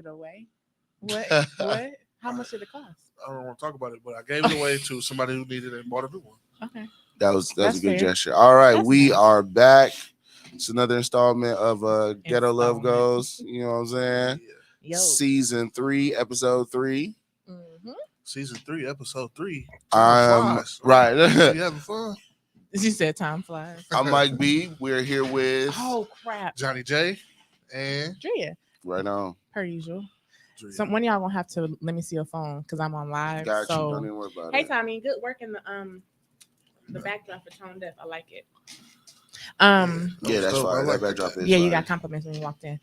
it away. What? What? How much did it cost? I don't want to talk about it, but I gave it away to somebody who needed it and bought a new one. Okay. That was That's a good fair. gesture. All right, That's we nice. are back. It's another installment of Ghetto Love Installment. Goes. You know what I'm saying? Yeah. Yo. Season 3, episode 3. Mm-hmm. Season 3, episode 3. Time flies. Right. You having fun? You said time flies. I'm Mike B. We're here with Oh crap, Johnny J and Drea. right on. Per usual. Drea. So one of y'all gonna have to let me see your phone because I'm on live. Got you. so Don't even worry about hey it. Tommy, good work in the backdrop for tone deaf. I like it. Yeah, that's dope. I fine. like That backdrop is Yeah, you fire. got compliments when you walked in.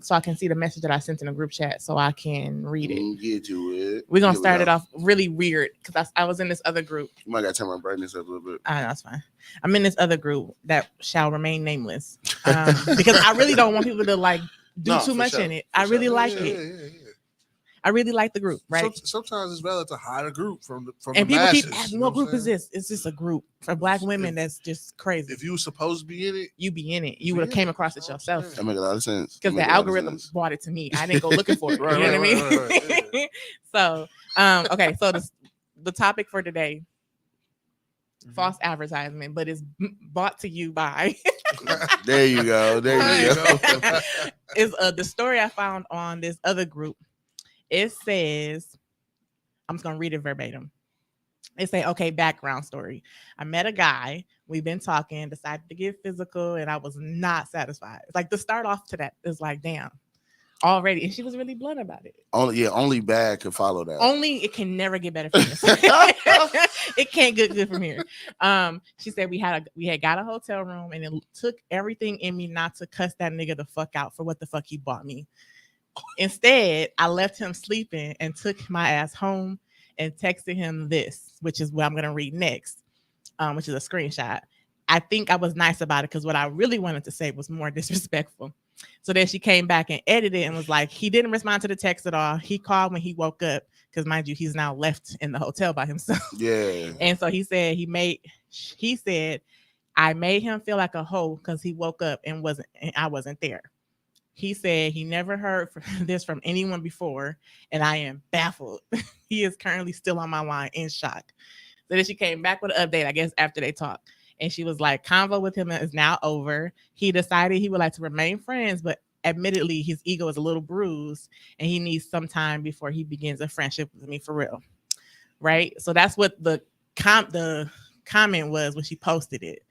So I can see the message that I sent in the group chat so I can read it. Get to it. We're gonna Here we start go. it off really weird because I was in this other group. You might got to turn my brightness up a little bit. That's fine. I'm in this other group that shall remain nameless because I really don't want people to like do No, too for much sure. in it. I really like it. Yeah. I really like the group, right? Sometimes it's better to hide a group from And the people masses, keep asking, you know what group I'm is saying? this? It's just a group for Black women that's just crazy. If you were supposed to be in it, You be in it. You would have came across it yourself That make a lot of sense. because That make the a lot of algorithm sense. brought it to me. I didn't go looking for it. Right, you know right, what I mean? right, right, So, okay. So the topic for today, false advertisement, but it's brought to you by. There you go. There you go. Is the story I found on this other group. It says, I'm just gonna read it verbatim. It say, okay, background story. I met a guy. We've been talking, decided to get physical, and I was not satisfied. It's like the start off to that is like, damn, already. And she was really blunt about it. Only bad could follow that. Only it can never get better from this. It can't get good from here. She said we had got a hotel room, and it took everything in me not to cuss that nigga the fuck out for what the fuck he bought me. Instead, I left him sleeping and took my ass home and texted him this, which is what I'm gonna read next, which is a screenshot. I think I was nice about it because what I really wanted to say was more disrespectful. So then she came back and edited and was like, he didn't respond to the text at all. He called when he woke up because, mind you, he's now left in the hotel by himself. Yeah. And so he said I made him feel like a hoe because he woke up and I wasn't there. He said he never heard this from anyone before, and I am baffled. He is currently still on my line in shock. So then she came back with an update, I guess, after they talked. And she was like, convo with him is now over. He decided he would like to remain friends, but admittedly, his ego is a little bruised, and he needs some time before he begins a friendship with me for real. Right? So that's what the comment was when she posted it.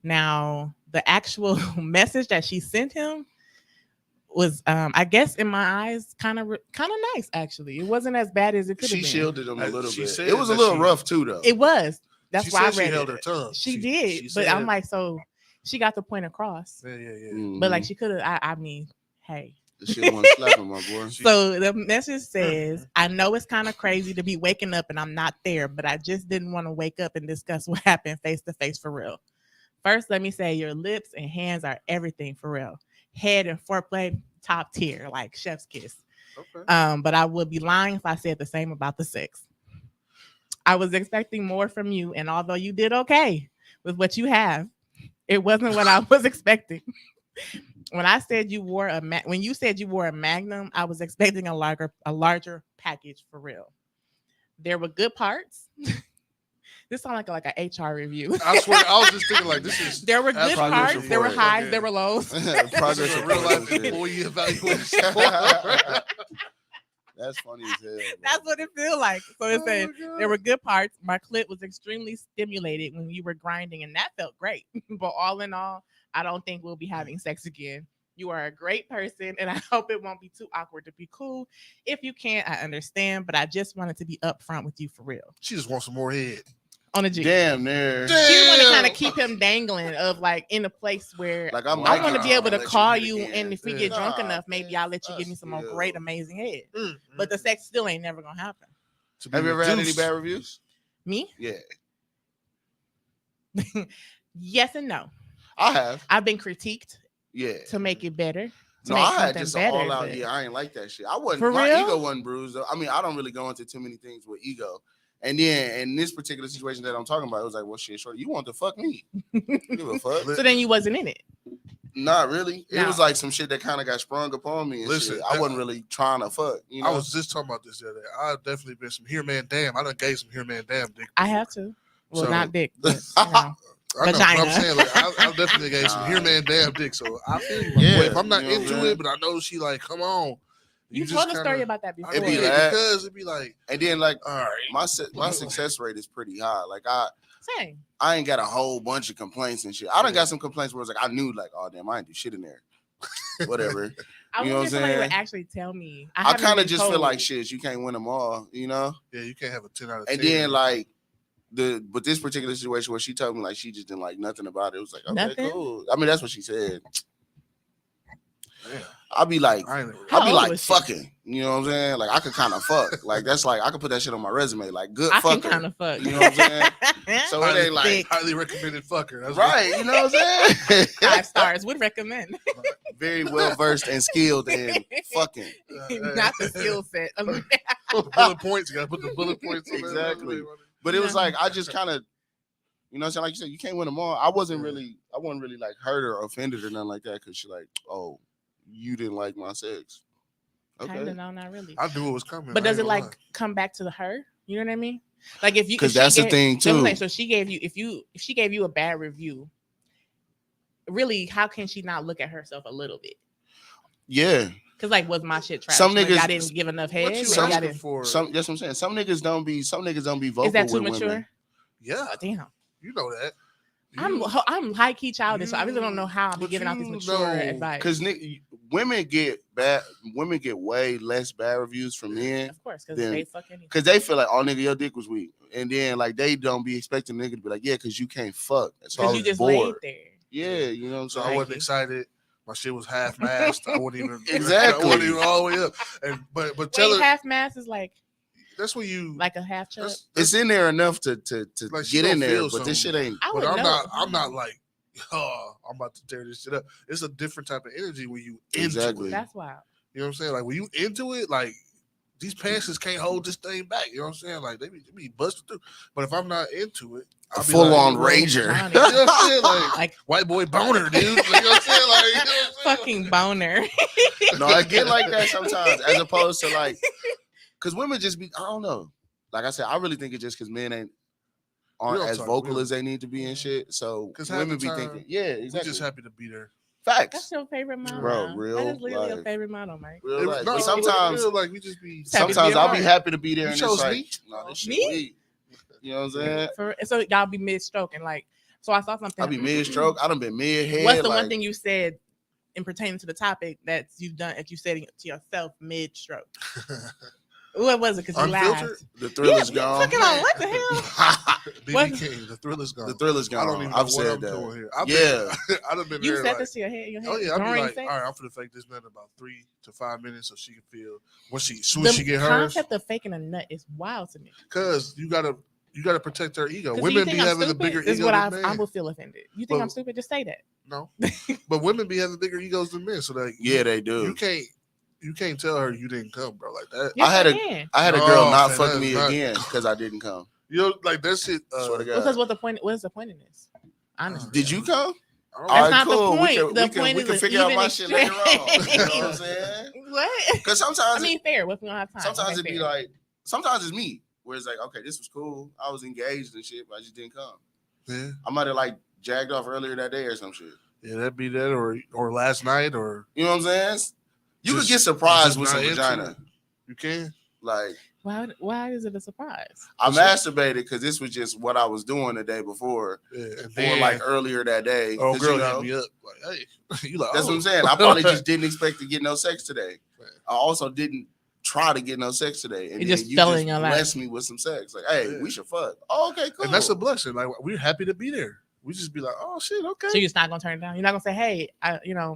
Now, the actual message that she sent him was I guess in my eyes kind of nice. Actually, it wasn't as bad as it could have been. She shielded him a little She bit. said It was a that little she- rough too, though. It was. That's She why I said read she held it. her tongue. She did, but said- I'm like, so she got the point across. Yeah. But like she could have. I mean, hey. The shit wasn't slapping, my boy. So the message says, I know it's kind of crazy to be waking up and I'm not there, but I just didn't want to wake up and discuss what happened face to face for real. First, let me say your lips and hands are everything for real. Head and foreplay, top tier, like chef's kiss. Okay. But I would be lying if I said the same about the sex. I was expecting more from you, and although you did okay with what you have, it wasn't what I was expecting. When I said you wore when you said you wore a Magnum, I was expecting a larger package for real. There were good parts. This sounds like an HR review. I swear, I was just thinking like this is. There were good progress parts. There were report. highs. Okay. There were lows. Progress This is a report real life and shit. employee evaluation. That's funny as hell. That's what it feels like. So it said Oh my God. there were good parts. My clit was extremely stimulated when you were grinding, and that felt great. But all in all, I don't think we'll be having sex again. You are a great person, and I hope it won't be too awkward to be cool. If you can't, I understand, but I just wanted to be upfront with you for real. She just wants some more head. On a G. Damn near. She didn't want to Damn. kind of keep him dangling of like in a place where Like I might want to get be able to let call hit you, again. and if we Yeah. get drunk Nah, enough, maybe man, I'll let you give me some more still- great, amazing head. Mm, But the mm, sex still ain't never gonna happen. to be Have you ever had any reduced. bad reviews? Me? Yeah, Yes and no. I have. I've been critiqued Yeah. to make it better. To No, make I had something just better, all out. but- Yeah, I ain't like that shit. I wasn't. For My real? ego wasn't bruised. Though. I mean, I don't really go into too many things with ego. And then in this particular situation that I'm talking about, it was like, well, shit, shorty, you want to fuck me? Give a fuck. So then you wasn't in it. Not really. It No. was like some shit that kind of got sprung upon me and Listen, shit. I wasn't really trying to fuck. You know, I was just talking about this the other day. I've definitely been some here man damn. I done gave some here man damn dick. I before. have to. Well, So- not dick, but I know, but Vagina. I'm saying like I definitely gave some Nah. here man damn dick. So I feel you, my Yeah, boy. If I'm not you know what I'm into saying? it, but I know she like, come on. You just told a kinda- story about that before. I It'd be did, that. because it'd be like, and then like all right, my success rate is pretty high. Like Same. I ain't got a whole bunch of complaints and shit. I done got some complaints where it's like I knew like, oh damn, I ain't do shit in there. Whatever. I You know wonder what if I'm somebody would saying? actually tell me. I haven't kind of been just feel told. like shit. You can't win them all, you know. yeah, you can't have a 10 out of 10. And then like but this particular situation where she told me like she just didn't like nothing about it. It was like, okay, Nothing? cool. I mean, that's what she said. Damn, I'll be like, I ain't How I'll be old like was she? fucking. You know what I'm saying? Like I could kind of fuck. Like that's like I could put that shit on my resume. Like good I can fucker. kind of fuck. You know what I'm saying? So it highly, ain't like highly recommended fucker. That's right. You know what I'm saying? 5 stars would recommend. Very well versed and skilled in fucking. Not the skill set. the bullet points. You gotta put the bullet points on that Exactly. resume. But it was Yeah. like I just kind of, you know what I'm saying? Like you said, you can't win them all. I wasn't really like hurt or offended or nothing like that because she like, oh, you didn't like my sex. Kind of, Okay. no, not really. I knew it was coming. But I does ain't it gonna like come back to her? You know what I mean? Like if you, Because if she that's the gave- thing that's what I'm too. saying. So she gave you, if she gave you a bad review, really, how can she not look at herself a little bit? Yeah. Because like, was my shit trash? Some Like, niggas- I didn't give enough lie. What head. you Like, I asking didn't. for? That's what I'm saying. Some niggas don't be vocal. Is that too with mature? women. Yeah, Oh, damn. you know that. I'm high key childish, so I really don't know how I'm but giving out this you mature know, advice. Because women get way less bad reviews from men Of course, because then- they fucking. because they feel like, oh nigga, your dick was weak, and then like they don't be expecting nigga to be like, yeah, because you can't fuck. So I Because was you just bored. laid there. Yeah, you know what I'm So saying. I wasn't excited. My shit was half mast. I wasn't even Exactly. I wasn't even all the way up. And but tell Wait, her half mass is like that's when you a half chub. It's in there enough to Like, she get in gonna there, feel but this shit ain't. I But would I'm know. not like, oh, I'm about to tear this shit up. It's a different type of energy when you into Exactly. it. That's wild. You know what I'm saying? Like when you into it, like these pants can't hold this thing back. You know what I'm saying? Like they be busted through. But if I'm not into it, I'll be Full like, on you know, rager. Johnny. You know what I'm saying? Like, Like white boy boner, dude. Like, you know what I'm saying? Like, you know what I'm saying? fucking boner. No, I get like that sometimes, as opposed to like, because women just be. I don't know. Like I said, I really think it's just because men aren't don't as talk vocal real. as they need to be and shit. So 'Cause half women the be time, thinking, yeah, We exactly. just happy to be there. Facts. That's your favorite model. Bro, real That is literally your life. favorite model, Mike. Real life. No, But sometimes, like we just be. Happy to be sometimes a I'll be part. happy to be there, You and chose it's like, me? no, this shit Me? weak. You know what I'm saying? So y'all be mid stroke and like. So I saw something. I be mid stroke. I done been mid head. What's the like, one thing you said in pertaining to the topic that you've done that you said to yourself mid stroke? What was it? Because you laughed. Unfiltered. The thrill is Yeah, gone. fucking on, what the hell? BB What? King, the thrill is gone. The thrill is gone. I don't even know I've what said I'm that. doing here. Yeah. I done been You there said like, this to your head. oh yeah, I'll be during like, sex? all right, I'm finna fake this nut in about 3 to 5 minutes so she can feel when she soon The as she get hers. concept of faking a nut is wild to me. Cause you gotta protect her ego. 'Cause Women you be think I'm having a stupid? bigger This is ego what than I men. will feel offended. You think But- I'm stupid? Just say that. No, but women be having bigger egos than men. So like, Yeah, they do. you can't tell her you didn't come, bro. Like that. Yes, had I a- can. I had a girl No, not man, fuck that's me not- again because I didn't come. You know, like that shit. Swear to God. Because what is the point in this? Honestly, Did you come? I don't That's All right, not the cool. point. The We point can is an figure out even my shit later on. You know what I'm exchange. saying? what? Because sometimes, I mean, fair. What we don't have time. sometimes Okay, it be fair. like, sometimes it's me where it's like, okay, this was cool. I was engaged and shit, but I just didn't come. Yeah, I might have like jagged off earlier that day or some shit. yeah, that'd be that, or last night, or You know what I'm saying? You could Just- get surprised just with some not into vagina. it. You can. Like, Why is it a surprise? I masturbated because this was just what I was doing the day before, Yeah, and or then, like earlier that day. oh 'Cause, girl you know, hit me up like, hey, you like, that's oh. what I'm saying. I probably just didn't expect to get no sex today. I also didn't try to get no sex today, and It then just you fell just in your lap. blessed me with some sex. Like, hey, Yeah. we should fuck. Oh, okay, cool. And that's a blessing. Like we're happy to be there. We just be like, oh shit, okay. So you're just not gonna turn it down. You're not gonna say, "Hey,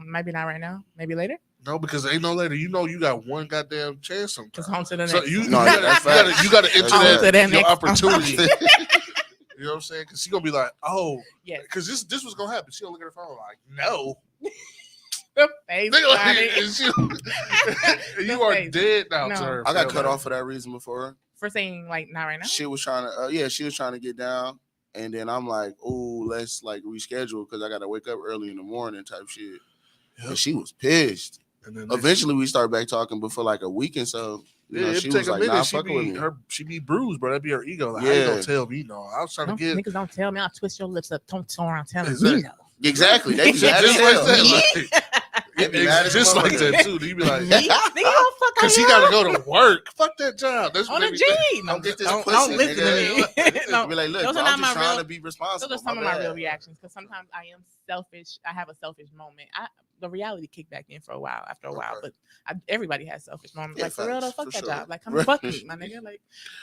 maybe not right now, maybe later." No, because ain't no later. You know, you got one goddamn chance Just sometimes. on to the next. So you, No, you gotta, that's you gotta, facts. you gotta enter That's on facts. to that your next opportunity. You know what I'm saying? Because she gonna be like, oh, Yes. because this was gonna happen. She gonna look at her phone like, no, The face, Nigga, like, Johnny. and you The are face. dead now No. to her. I got fam. cut Like, off for that reason before. For saying like not right now. She was trying to, she was trying to get down, and then I'm like, oh, let's like reschedule because I got to wake up early in the morning type shit. And she was pissed. And then Eventually, we started back talking, but for like a week and so, she was like, "Nah, fucking with me." She be bruised, bro. That'd be her ego. Like, how Yeah. you gonna tell me no? I was trying to get niggas don't tell me. I'll twist your lips up. Don't turn around telling Exactly. me no. Exactly. They be just mad as like hell. that. They be mad as Just like motherfucker. that too. You be like, Me? Nigga, don't fuck because he got to go to work. Fuck that job. That's on what the they be G. saying. Don't get this Don't pussy, listen nigga. to me. No, Be like, look, those bro, are I'm not just my trying real. to be responsible. Those are some of my bad. real reactions because sometimes I am selfish. I have a selfish moment. The reality kicked back in for a while. After a while, but everybody has selfish moments. Yeah, like for real though, facts, fuck for that sure. job. Like come fuck me, my nigga. Like,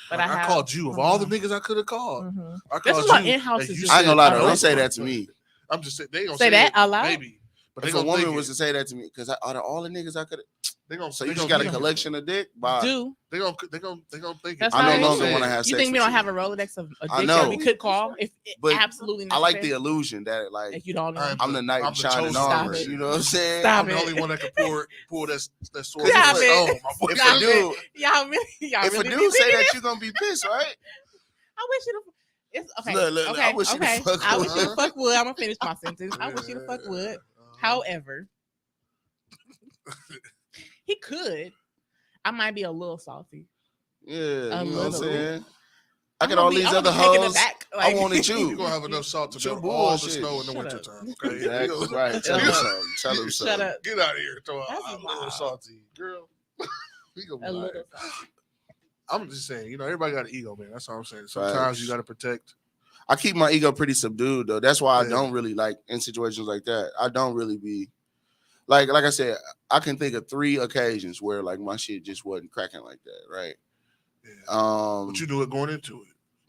but Like, I called you of all the niggas I could have called. I This called is what you. in-house and is you just- I ain't gonna lie said though. no. Don't say that to me. I'm just saying they gonna Say that it, out loud? maybe. But If they a gonna woman think was to it. say that to me, because out of all the niggas I could, They gonna so they you just gonna got a think collection of dick. Bye. Do They gonna think That's it. I how no it longer is. want to have You sex. think we with don't you. have a Rolodex of a I dick know. that we could call if But absolutely I necessary? like the illusion that like If you don't know. I'm the knight I'm in the shining chosen armor. one. You know what I'm saying? Stop I'm the it. only one that can pull that sword Stop from the it. stone. My boy. If Stop a it. dude, Y'all if really a be dude say thinking that, this? you're gonna be pissed, right? I wish you to. It's okay. Look, okay. I wish you the okay. fuck I would. wish you the fuck would. I'm gonna finish my sentence. I wish you the fuck would. However, he could. I might be a little salty. Yeah, you know what I'm little. saying? I I'm got gonna all be- these I'm other gonna be taken hoes. aback, I like- wanted You you. gonna have enough salt to Your melt all the bullshit. snow in the Shut winter up. time. Okay, Exactly right. Tell Shut him up. something. Tell him Shut something. up. Get out of here, throw That's a little wild. salty, girl. We gonna be A like- little salty. I'm just saying, everybody got an ego, man. That's all I'm saying. Sometimes you Facts. got to protect. I keep my ego pretty subdued though. That's why I Yeah. don't really like in situations like that. I don't really be like I said. I can think of 3 occasions where like my shit just wasn't cracking like that, right? Yeah. But you knew it going into it.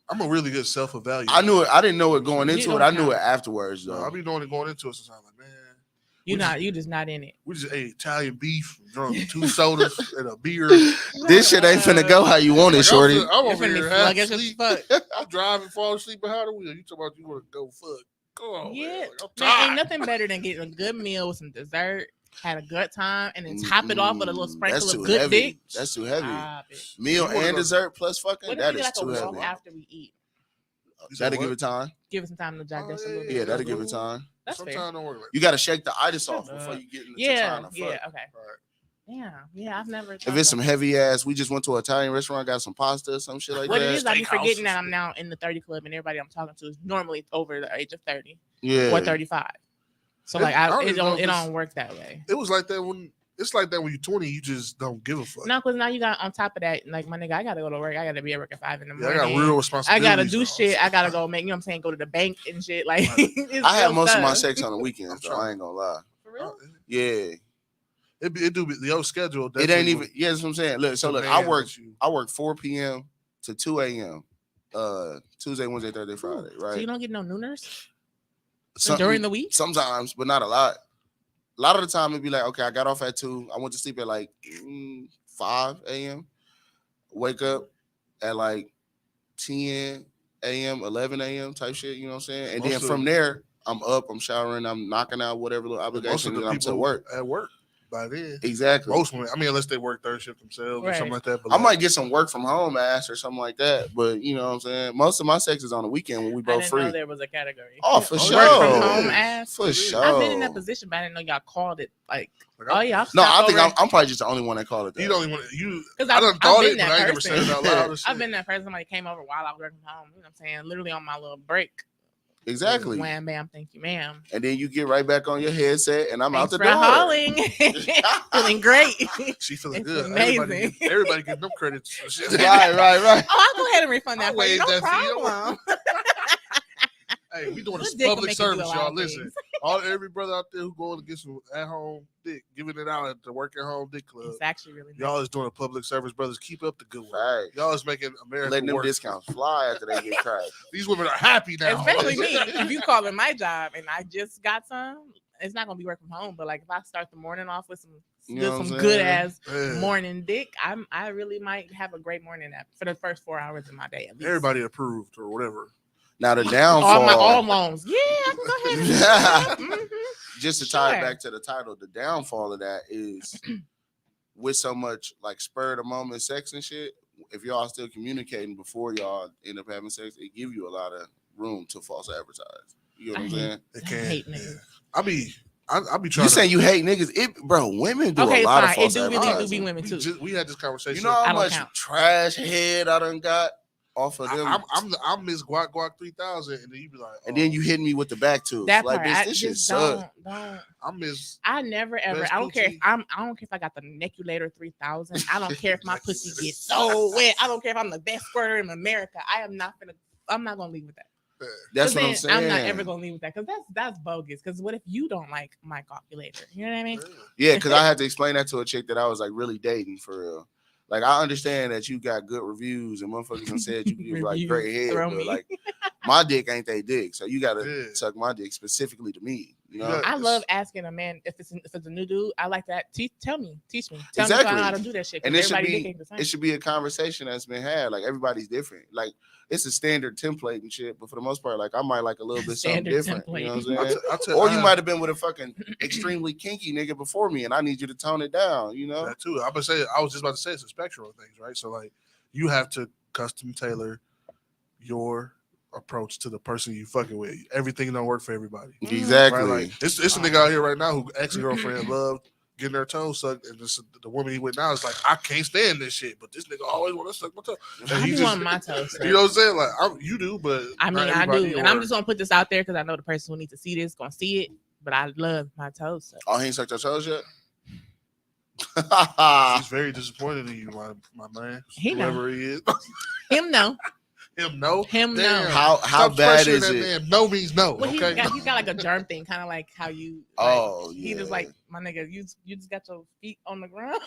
I'm a really good self-evaluator. I knew it. I didn't know it going You into it. don't I knew count. it afterwards though. I be knowing it going into it. Sometimes like, man, You just not in it. we just ate Italian beef, drunk 2 sodas and a beer. This shit ain't finna go how you want it, Like, shorty. I'm You're over finna be here half sluggish as asleep. fuck. I'm driving, fall asleep behind the wheel. You talking about you want to go fuck? Come on, Yeah, man. Like, I'm man, ain't tired. nothing better than getting a good meal with some dessert, had a good time, and then top it off with a little sprinkle That's of too good heavy. dick. That's too heavy. Stop it. Meal You wanna and go- dessert plus fucking. What if That we is get like too a walk heavy. after we eat? You said That'll what? give it time. Give it some time to digest a little bit. Yeah, that'll give it time. That's fair. Sometimes don't work like You got to shake the itis off Shut before up. you get into Yeah, trying to fuck. yeah, okay. that. All right. Yeah, I've never. If it's some heavy ass, we just went to an Italian restaurant, got some pasta or some shit like What that. it is, I be Steakhouse. forgetting that I'm now in the 30 club, and everybody I'm talking to is normally over the age of 30 Yeah. or 35. So I like, don't it even know don't if it it's- don't work that way. It was like that when it's like that when you're 20, you just don't give a fuck. No, because now you got on top of that, like my nigga, I gotta go to work. I gotta be at work at 5 in the Yeah, I morning. got real I responsibilities. gotta do now. shit. I gotta go make, you know what I'm saying, go to the bank and shit. Like, Right. it's I have real most of my stuff. sex on the weekends, though. I ain't gonna lie. For real? Yeah. It do be the old schedule. It ain't even, yeah, that's what I'm saying. Look, so look, I work 4 p.m. to 2 a.m. Tuesday, Wednesday, Thursday, Friday, right? So you don't get no nooners Some- during the week? Sometimes, but not a lot. A lot of the time, it'd be like, okay, I got off at 2. I went to sleep at like 5 a.m. Wake up at like 10 a.m., 11 a.m. type shit, you know what I'm saying? And then from there, I'm up, I'm showering, I'm knocking out whatever little Most of obligation, the and I'm people to work. at work by then. Exactly. Most women, I mean, unless they work third shift themselves or Right. something like that. But I like, might get some work from home ass or something like that, but you know what I'm saying? Most of my sex is on the weekend when we I both didn't free. know there was a category. Oh, for Oh, sure. Work from home ass. For sure. I've been in that position, but I didn't know y'all called it like. Oh yeah, No, I think I'm probably just the only one that called it that. you don't even want you. 'Cause I done I've thought been it, but that I ain't never said it person. out loud. or shit. I've been that person. Somebody came over while I was working from home. You know what I'm saying? Literally on my little break. Exactly. Wham bam, thank you, ma'am. And then you get right back on your headset, and I'm Thanks out the for door. hauling. Feeling great. She feeling It's good. amazing. Everybody get them credits. and shit. right. Oh, I'll go ahead and refund that I'll for you. waive No that fee. problem. Hey, we doing Good this dick will public make you do a service, lot y'all. of Listen, things. every brother out there who going to get some at home dick, giving it out at the work at home dick club. It's actually really nice. Y'all is doing a public service, brothers. Keep up the good work. Right. Y'all is making America Letting them work. discounts fly after they get cracked. These women are happy now. Especially me. If you calling my job and I just got some, it's not gonna be working from home. But like if I start the morning off with You know what I'm some saying? good ass Yeah. morning dick, I really might have a great morning for the first 4 hours of my day. At least. Everybody approved or whatever. Now the downfall. all loans. Yeah, I can go ahead. And Just to tie it Sure. back to the title, the downfall of that is with so much like spur of the moment sex and shit. If y'all still communicating before y'all end up having sex, it give you a lot of room to false advertise. You know what I'm saying? They I can't. hate Yeah. niggas. I be trying. You saying you hate niggas? Bro, women do a lot of false It do really do advertising. be women too. We had this conversation. You know how I don't much count. trash head I done got off of them. I'm Miss Guac 3000, and then you be like, and then you hit me with the back tooth. That like part, this shit don't. I'm Miss. I never ever. I don't care if I don't care if I got the Neculator 3000. I don't care if my pussy gets so wet. I don't care if I'm the best squirter in America. I'm not gonna leave with that. That's what I'm saying. I'm not ever gonna leave with that because that's bogus. Because what if you don't like my calculator? You know what I mean? Yeah, because I had to explain that to a chick that I was like really dating for real. Like I understand that you got good reviews and motherfuckers done said you give like great head, but like my dick ain't they dick, so you gotta suck my dick specifically to me. You know, I love asking a man if it's a new dude. I like that. Teach me. Tell me exactly. so I know how to do that shit. And it should be a conversation that's been had. Like everybody's different. Like it's a standard template and shit, but for the most part, like I might like a little bit something different. You know what I'm saying? Or you might have been with a fucking extremely kinky nigga before me, and I need you to tone it down. You know that too. I was just about to say it's a spectrum of things, right? So like you have to custom tailor your approach to the person you fucking with. Everything don't work for everybody. Exactly. Right? Like it's a nigga out here right now who ex-girlfriend loved getting her toes sucked, and the woman he with now is like, I can't stand this shit, but this nigga always want to suck my toe. I be wanting my toes sucked. You know what I'm saying? Like you do, but I mean I do, and I'm just gonna put this out there because I know the person who needs to see this gonna see it. But I love my toes sucked. Oh, he ain't sucked your toes yet? He's very disappointed in you, my man. Whoever he is. Him no. Him no. Him Damn. no. How bad is it? Man. No means no. Well, okay. He's got like a germ thing, kind of like how you. Like, He just like my nigga. You just got your feet on the ground.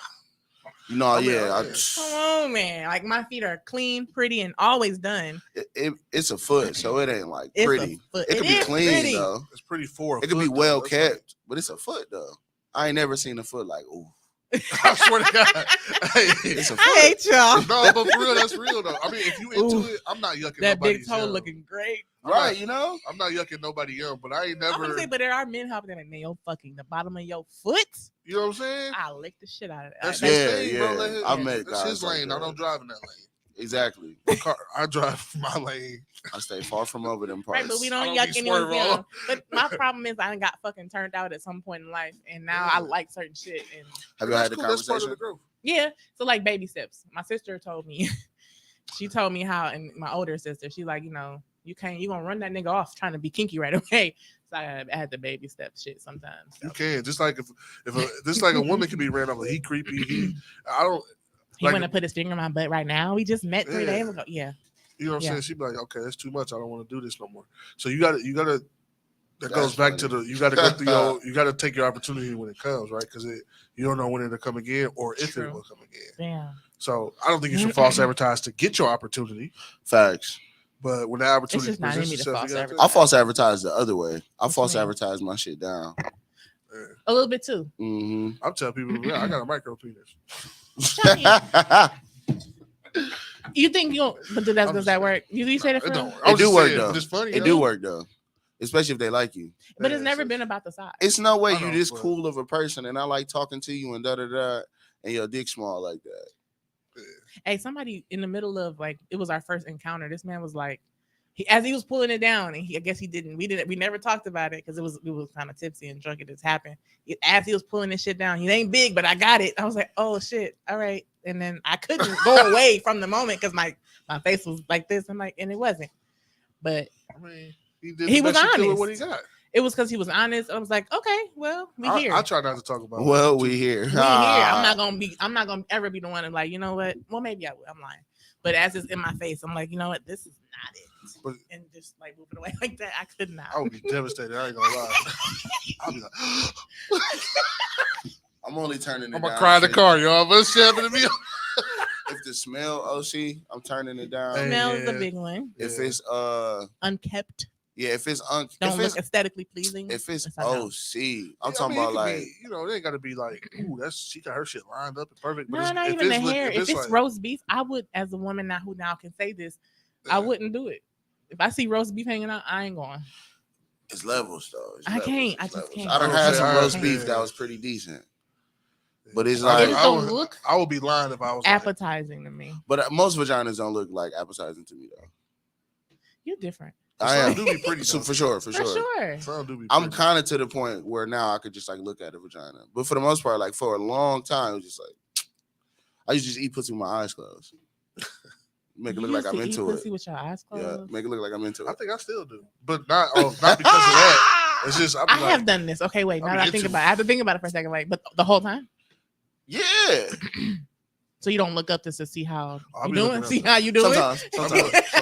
No, Come on, man. Like my feet are clean, pretty, and always done. It's a foot, so it ain't like pretty. It could be clean pretty. though. It's pretty for. It could be well kept, but it's a foot though. I ain't never seen a foot like ooh. I swear to God. It's a foot. I hate y'all. No, but for real, that's real though. I mean, if you into it, I'm not yucking that nobody. Big toe looking great. Right, you know? I'm not yucking nobody young, but I ain't never. I'm gonna say, but there are men helping like, man, yo, fucking the bottom of your foot. You know what I'm saying? I lick the shit out of that. That's his thing, bro. That's his lane. I don't drive in that lane. Exactly. I drive my lane. I stay far from over them parts. Right, but we don't yuck anyone's young. But my problem is I got fucking turned out at some point in life, and now I like certain shit. And have you had the conversation? Yeah, so like baby steps. My sister told me, she told me how, and my older sister, she like, you know, you gonna run that nigga off trying to be kinky right away. So I had the baby step shit sometimes. So. You can, just like if a woman can be ran over. He creepy. He want to put his finger in my butt right now. We just met 3 days ago. Yeah. You know what I'm saying? She'd be like, okay, that's too much. I don't want to do this no more. So you gotta. That goes back to you got to go through you got to take your opportunity when it comes, right? Because you don't know when it'll come again or if it will come again. Yeah. So I don't think you should false advertise to get your opportunity. Facts. But when the opportunity it's just not in me to false advertise. I false advertise the other way. I false advertise my shit down. A little bit too. Mm-hmm. I'm telling people, I got a micro penis. You think you? But does that work? You say that for it do work though. It's funny. It do work though, especially if they like you. But it's never been about the size. It's no way you this cool of a person, and I like talking to you and and your dick small like that. Hey, somebody in the middle of like it was our first encounter. This man was like, as he was pulling it down, and I guess he didn't. We never talked about it because we was kind of tipsy and drunk. It just happened. As he was pulling this shit down, he ain't big, but I got it. I was like, oh shit, all right. And then I couldn't go away from the moment because my face was like this. I'm like, and it wasn't. But I mean, he was honest. With what he got. It was because he was honest. I was like, okay, well, we here. I try not to talk about. Well, we here. We here. I'm not gonna ever be the one to like, you know what? Well, maybe I will. I'm lying. But as it's in my face, I'm like, you know what? This is not it. But, and just like moving away like that, I could not. I would be devastated. I ain't gonna lie. I'll be like, I'm only turning it down. I'm gonna cry in the car, y'all. What's happening to me? If the smell, OC, I'm turning it down. Smell is the big one. If it's unkept. Yeah, if it's don't look aesthetically pleasing. If it's OC, I'm talking about like it ain't gotta be like, ooh, she got her shit lined up and perfect. No, not even the hair. If it's roast beef, I would, as a woman now who now can say this, I wouldn't do it. If I see roast beef hanging out, I ain't going. It's levels though. I just can't. I done had some roast beef that was pretty decent. But it's like I would be lying if I was appetizing to me. But most vaginas don't look like appetizing to me though. You're different. I am. Do be pretty So though. for sure. For sure. Some do be I'm pretty. kind of to the point where now I could just like look at a vagina, but for the most part, like for a long time, it was just like I used to just eat pussy with my eyes closed. Make it look like I'm into it. Pussy with your eyes closed. Yeah, make it look like I'm into it. I think I still do, but not because of that. It's just I have done this. Okay, wait. Now that I think about it, I have to think about it for a second. Like, but the whole time. Yeah. So you don't look up just to see how I'll you be doing? looking See up. how you doing? Sometimes.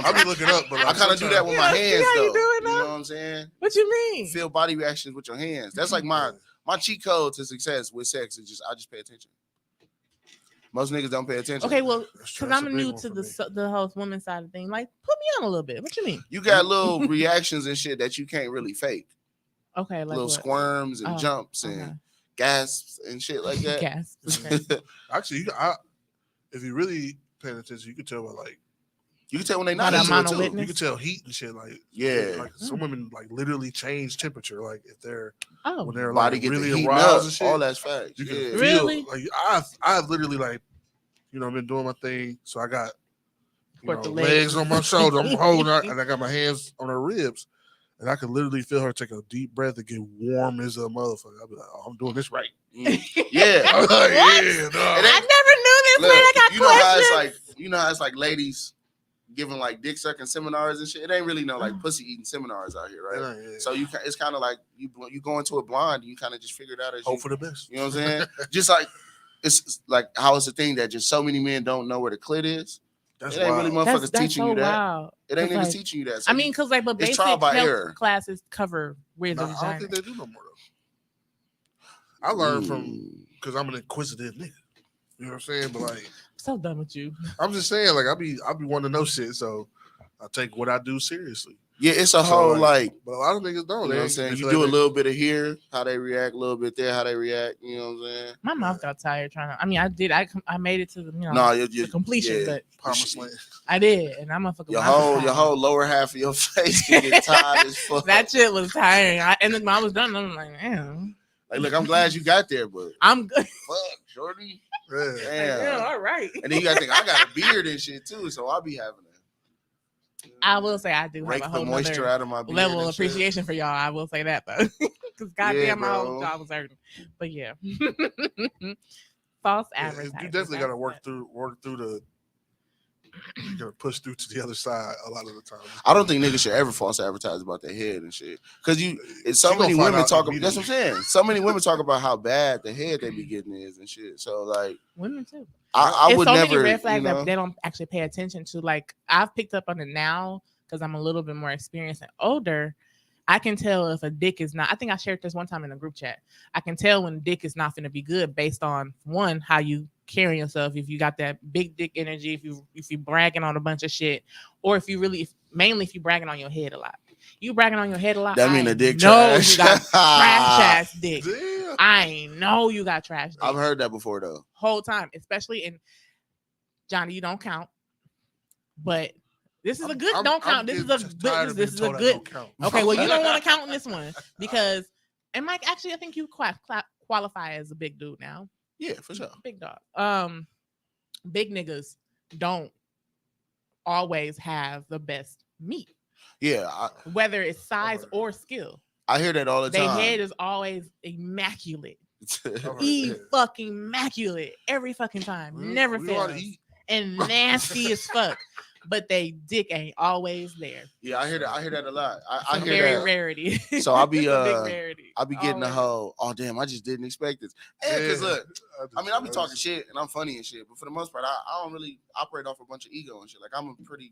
I'll be looking up, but like, I kind of do that with my Yeah, hands, see how though. you doing You know now? what I'm saying? What you mean? Feel body reactions with your hands. That's like my cheat code to success with sex. Is just I just pay attention. Most niggas don't pay attention. Okay, well, because That's a I'm big new one to for me. the whole woman side of thing. Like, put me on a little bit. What you mean? You got little reactions and shit that you can't really fake. Okay, like Little what? squirms and jumps and gasps and shit like that. Gasps. Okay. Actually, if you really paying attention, you can tell by like you can tell when they By not the into amount it of too. witness? you can tell heat and shit. Like Yeah. like some women like literally change temperature. Like if they're Oh, when they're Body like get really the heat aroused up. and shit. All that's facts. You can Yeah. feel Really? like I've literally like been doing my thing. So I got Squirt the legs on my shoulder. I'm holding her, and I got my hands on her ribs, and I could literally feel her take a deep breath and get warm as a motherfucker. I'll be like, oh, I'm doing this right. Yeah. I'm like, yeah, no. I never knew this. Look, Man, I got you know how it's questions. like, it's like ladies giving like dick sucking seminars and shit. It ain't really no like pussy eating seminars out here, right? Yeah. So it's kind of like you go into it blind and you kind of just figure it out as Hope you, for the best. you know what I'm saying? Just like it's like how it's a thing that just so many men don't know where the clit is. That's It ain't really wild. motherfuckers teaching so you that. wild. It ain't 'Cause, niggas like, teaching you that. So I mean, because like, but it's basic trial by health error. classes cover where the I don't vagina. think they do no more though. I learned from because I'm an inquisitive nigga. You know what I'm saying? But like, I'm so done with you. I'm just saying, like, I be wanting to know shit, so I take what I do seriously. Yeah, it's a So, whole like but a lot of niggas don't. you know They what I'm ain't- saying? they You feel do a like little bit of here, how they react, a little bit there, how they react. You know what I'm saying? My mouth got tired trying to. I mean, I did. I made it to the No, completion, yeah. but promised land. I did, and I'm a fucking. Your whole lower half of your face can get tired as fuck. That shit was tiring. And then when I was done, I'm like, damn. Like, look, I'm glad you got there, but I'm good. fuck, shorty. Yeah. Damn. Yeah, all right. And then you gotta think I got a beard and shit too, so I'll be having to I will say I do have rake a the whole moisture nother out of my beard level of and shit. appreciation for y'all. I will say that though, because goddamn, my whole bro. job was hurting. But yeah, false Yeah, advertising. you definitely got to work through the. You gotta push through to the other side a lot of the time. I don't think niggas should ever false advertise about their head and shit. Cause it's so She gonna many find women out talk about that's immediately. what I'm saying. So many women talk about how bad the head they be getting is and shit. So like Women too. I It's would so never many red flags you know, that they don't actually pay attention to. Like I've picked up on it now because I'm a little bit more experienced and older. I can tell if a dick is not. I think I shared this one time in a group chat. I can tell when dick is not going to be good based on one, how you carry yourself. If you got that big dick energy, if you bragging on a bunch of shit, or if you really, mainly if you bragging on your head a lot. You bragging on your head a lot. that mean a dick no, trash. you got trash ass dick. Damn. I know you got trash dick. I've heard that before though. Whole time, especially in Johnny. You don't count, but. This is a good don't count. This is a good. This is a good. Okay, well you don't want to count in this one because, and Mike, actually, I think you qualify as a big dude now. Yeah, for sure. Big dog. Big niggas don't always have the best meat. Yeah, whether it's size or skill. I hear that all the time. Their head is always immaculate. Yeah. Fucking immaculate every fucking time. Never We ought to fails. eat. And nasty as fuck. But they dick ain't always there. Yeah, I hear that. I hear that a lot. I hear very that. rarity. So I'll be It's a big rarity. I'll be getting the Always. whole. Oh damn! I just didn't expect this. Because Yeah. look, I mean, I'll be talking shit and I'm funny and shit, but for the most part, I don't really operate off a bunch of ego and shit. Like I'm a pretty,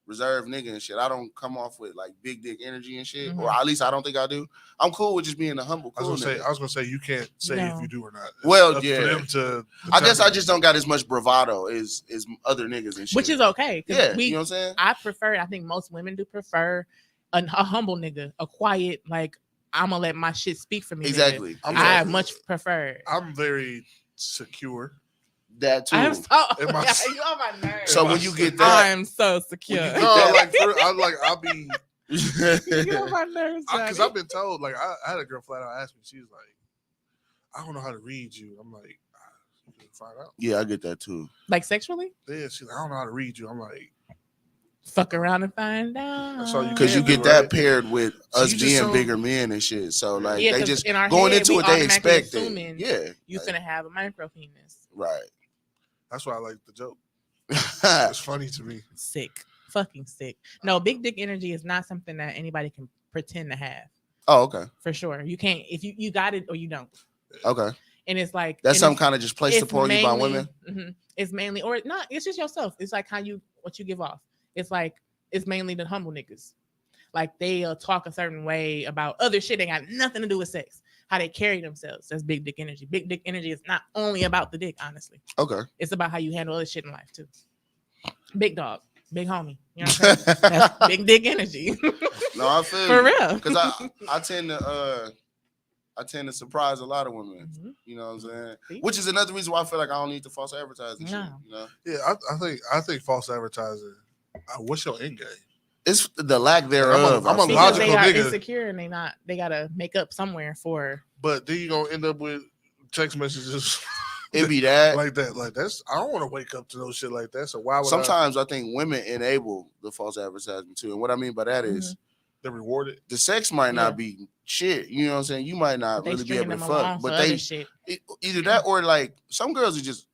reserved nigga and shit. I don't come off with like big dick energy and shit, or at least I don't think I do. I'm cool with just being a humble. Cool I was gonna say you can't say if you do or not. It's well, up yeah. for them to I guess I just don't got as much bravado as other niggas and shit. Which is okay. Yeah, we, you know what I'm saying? I think most women do prefer a humble nigga, a quiet, like, I'm gonna let my shit speak for me. Exactly. I much prefer. I'm very secure. That too. I'm so In my- you on my nerves. So when you get that, I'm so secure. No, I'll be You on my nerves, because Johnny. I've been told, like, I had a girl flat out ask me, she was like, I don't know how to read you. I'm like, you can find out. yeah, I get that too. Like sexually? Yeah, she's like, I don't know how to read you. I'm like, Fuck around and find out. That's all you Because you can do, get that right? paired with So us you just being so- bigger men and shit. So like Yeah, they 'cause just in our going head, into we it, they automatically expect it. assuming Yeah, You finna have a micro penis. right. That's why I like the joke. It's funny to me. Sick. Fucking sick. No, big dick energy is not something that anybody can pretend to have. Oh, okay, For sure. You can't if you got it or you don't. okay. And it's like That's and some it's- kind of just placed it's upon you by women. It's mainly or not, it's just yourself. It's like what you give off. It's like it's mainly the humble niggas. Like they'll talk a certain way about other shit that got nothing to do with sex. How they carry themselves. That's big dick energy. Big dick energy is not only about the dick, honestly. Okay. It's about how you handle other shit in life too. Big dog, big homie. You know what I'm saying? That's big dick energy. No, I feel For you. real. Because I tend to surprise a lot of women. Mhm. You know what I'm saying? See? Which is another reason why I feel like I don't need the false advertising shit. No. You know, Yeah, I think false advertising. What's your end game? it's the lack thereof. I'm a I feel. Because they logical are nigga. insecure and they gotta make up somewhere for. But then you gonna end up with text messages It be that. like that. Like that's I don't want to wake up to no shit like that. So why would Sometimes I think women enable the false advertisement too. And what I mean by that is they reward it? the sex might Yeah. not be shit. You know what I'm saying? You might not They really be stringing able to them along fuck, for but other they shit. either that or like some girls are just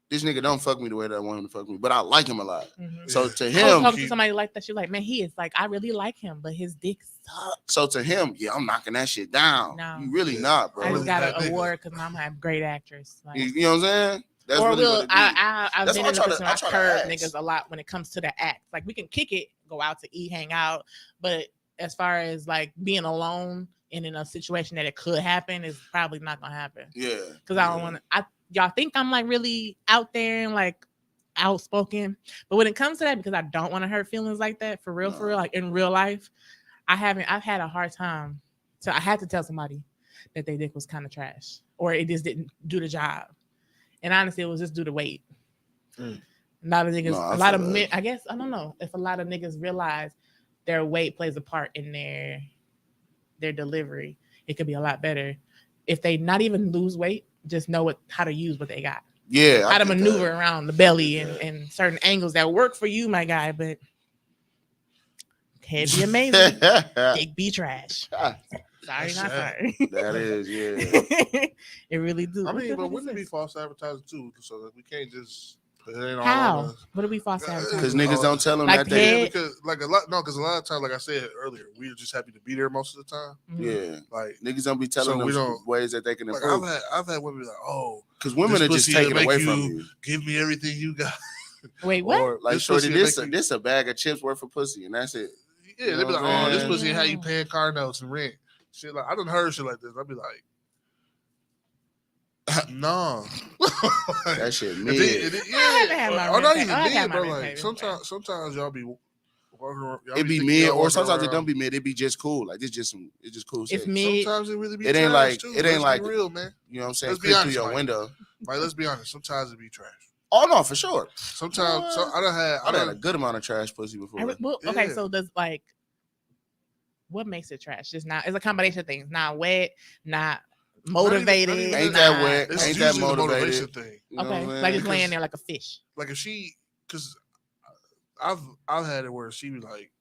this nigga don't fuck me the way that I want him to fuck me, but I like him a lot. Mhm. So Yeah. to I was him, talking to somebody like that. She's like, man, he is like, I really like him, but his dick sucks. so to him, yeah, I'm knocking that shit down. No. You really Yeah. not, bro. I really just got that an nigga. award because I'm a great actress. Like, You know what I'm saying? That's or really will what it be. I've That's been why in a I try position to- where I I try to curve ask. niggas a lot when it comes to the act. Like we can kick it, go out to eat, hang out, but as far as like being alone and in a situation that it could happen is probably not gonna happen. Yeah. Because I don't want to. Y'all think I'm like really out there and like outspoken, but when it comes to that, because I don't want to hurt feelings like that for real, like in real life, I've had a hard time. So I had to tell somebody that their dick was kind of trash or it just didn't do the job. And honestly, it was just due to weight. Mm. A lot of niggas, No, I a lot feel of that. men, I guess, I don't know if a lot of niggas realize their weight plays a part in their delivery. It could be a lot better if they not even lose weight, just know how to use what they got. Yeah. How to get that. maneuver around the belly get that. and certain angles that work for you, my guy, but head be amazing. Dick be trash. Sorry, That's not sad. sorry. That is, yeah. It really do. I What mean, the but fuck wouldn't is it be this? false advertising too? So that we can't just put it in all How? on us. What do we false Because advertising? Because niggas don't tell them Like that they. head- Yeah, because like because a lot of times, like I said earlier, we're just happy to be there most of the time. Mhm. Yeah. Like Niggas don't be telling So we them don't- ways that they can Like improve. I've had women be like, oh, Because women this are just pussy taking make away you- from you. give me everything you got. Wait, what? Or Like, this shorty, pussy this make you- this a bag of chips worth of pussy, and that's it. Yeah, they be know like, what I'm oh, this saying? pussy how you paying car notes and rent. Shit, like I done heard shit like this. I'd be like, no. That shit It mid. haven't had my or not rent even paid. I've had mid, my bro. rent Like paid. sometimes y'all be walking around. y'all It be thinking mid, y'all or walking sometimes it around. don't be mid. It be just cool. Like it's just cool. It's Sex. mid. Sometimes it really be It ain't trash like- too. it ain't Let's like- be real, man. You know what I'm saying? Let's be Creep through honest, your Mike. window. Like let's be honest. Sometimes it be trash. Oh no, for sure. Sometimes so I done had I've had a good amount of trash pussy before. Okay, Yeah. so does like what makes it trash? Just not. It's a combination of things. Not wet. Not motivated. even- Ain't not- that wet? It's Ain't usually that the motivated? motivation thing. You know Okay, what I'm like saying? it's laying Because- there like a fish. Like if she, because I've had it where she be like,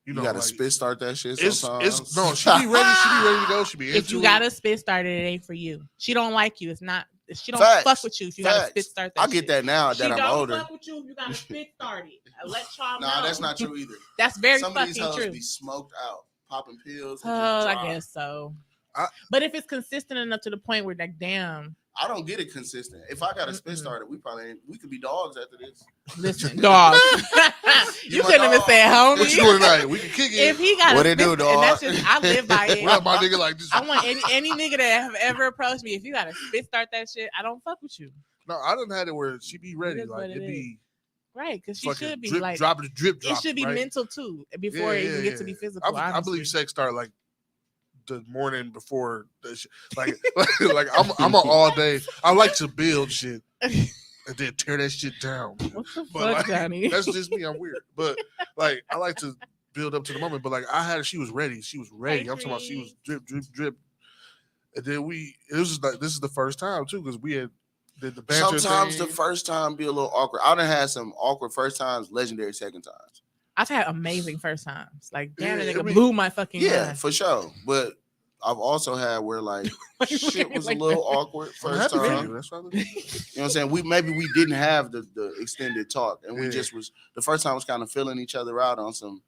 you You know, gotta like, spit start that shit It's sometimes. no, she be ready. She be ready to go. She be If you into got it. a spit started, it ain't for you. She don't like you. It's not. She don't Facts. fuck with you if you got a Facts. spit start. That I get shit. that now She that I'm don't older. fuck with you if you got a spit started. I let y'all know. Nah, that's not true either. That's very Some of these fucking hoes true. be smoked out, popping pills. Oh, and just I dry. guess so. I- But if it's consistent enough to the point where like, damn, I don't get it consistent. If I got a spit Mm-mm. started, we could be dogs after this. listen, dog. you my couldn't even dog. say homie. What you doing tonight? We can kick If it. he got What a it do, spit, and that's dog? just I live by it. What up, my nigga? Like this. I want any nigga that have ever approached me. If you got to spit start that shit, I don't fuck with you, No, I done had it where she be ready. is Like what it it be right? Because she fucking should be drip, like drop it, drip, drop. it should be right? mental too before it even gets to be physical. I honestly. believe sex start like the morning before the shit. Like I'm an all day. I like to build shit and then tear that shit down. What the But, fuck, like, Johnny? That's just me. I'm weird, but like I like to build up to the moment. But like I had, she was ready. She was ready. Hey, I'm talking about she was Tree. drip. And then it was just like this is the first time too because we had Did the banter Sometimes thing. the first time be a little awkward. I done had some awkward first times, legendary second times. I've had amazing first times. Like, damn, Yeah, that nigga I mean, blew my fucking Yeah, mind. for sure. But I've also had where like shit was a little awkward I'm first happy for time. you. That's what I You know what I'm saying? We didn't have the extended talk, and we Yeah. just was the first time was kind of filling each other out on some.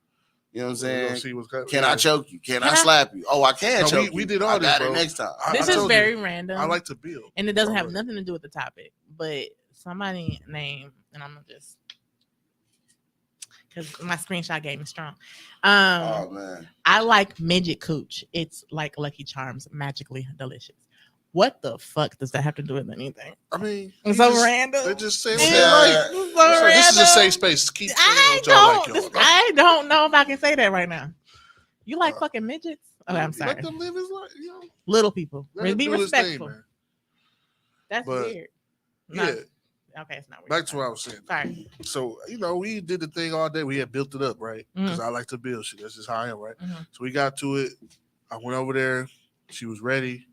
You know what I'm We're gonna saying? see what's coming. Can I choke you? Can I slap you? Oh, I can No, choke we you. did all I this, got it bro. next time. I This is told very you, random. I like to build, and it doesn't have Alright. nothing to do with the topic, but somebody name, and I'm gonna just because my screenshot game is strong. Oh man, I like midget cooch. It's like Lucky Charms, magically delicious. What the fuck does that have to do with anything? I mean, It's you so just- random. They just say what It's they like. so So this is a random. safe space. Keep saying I what y'all like, don't. y'all. I don't know if I can say that right now. You like Uh, fucking midgets? Okay, I'm sorry. Let them live his life. You know, Little people. let him Be do his thing, respectful. man. That's But, weird. No. Yeah. Okay, it's not weird. Back to what I was saying. Sorry. So we did the thing all day. We had built it up, right? Because Mhm. I like to build shit. That's just how I am, right? Mhm. So we got to it. I went over there. She was ready,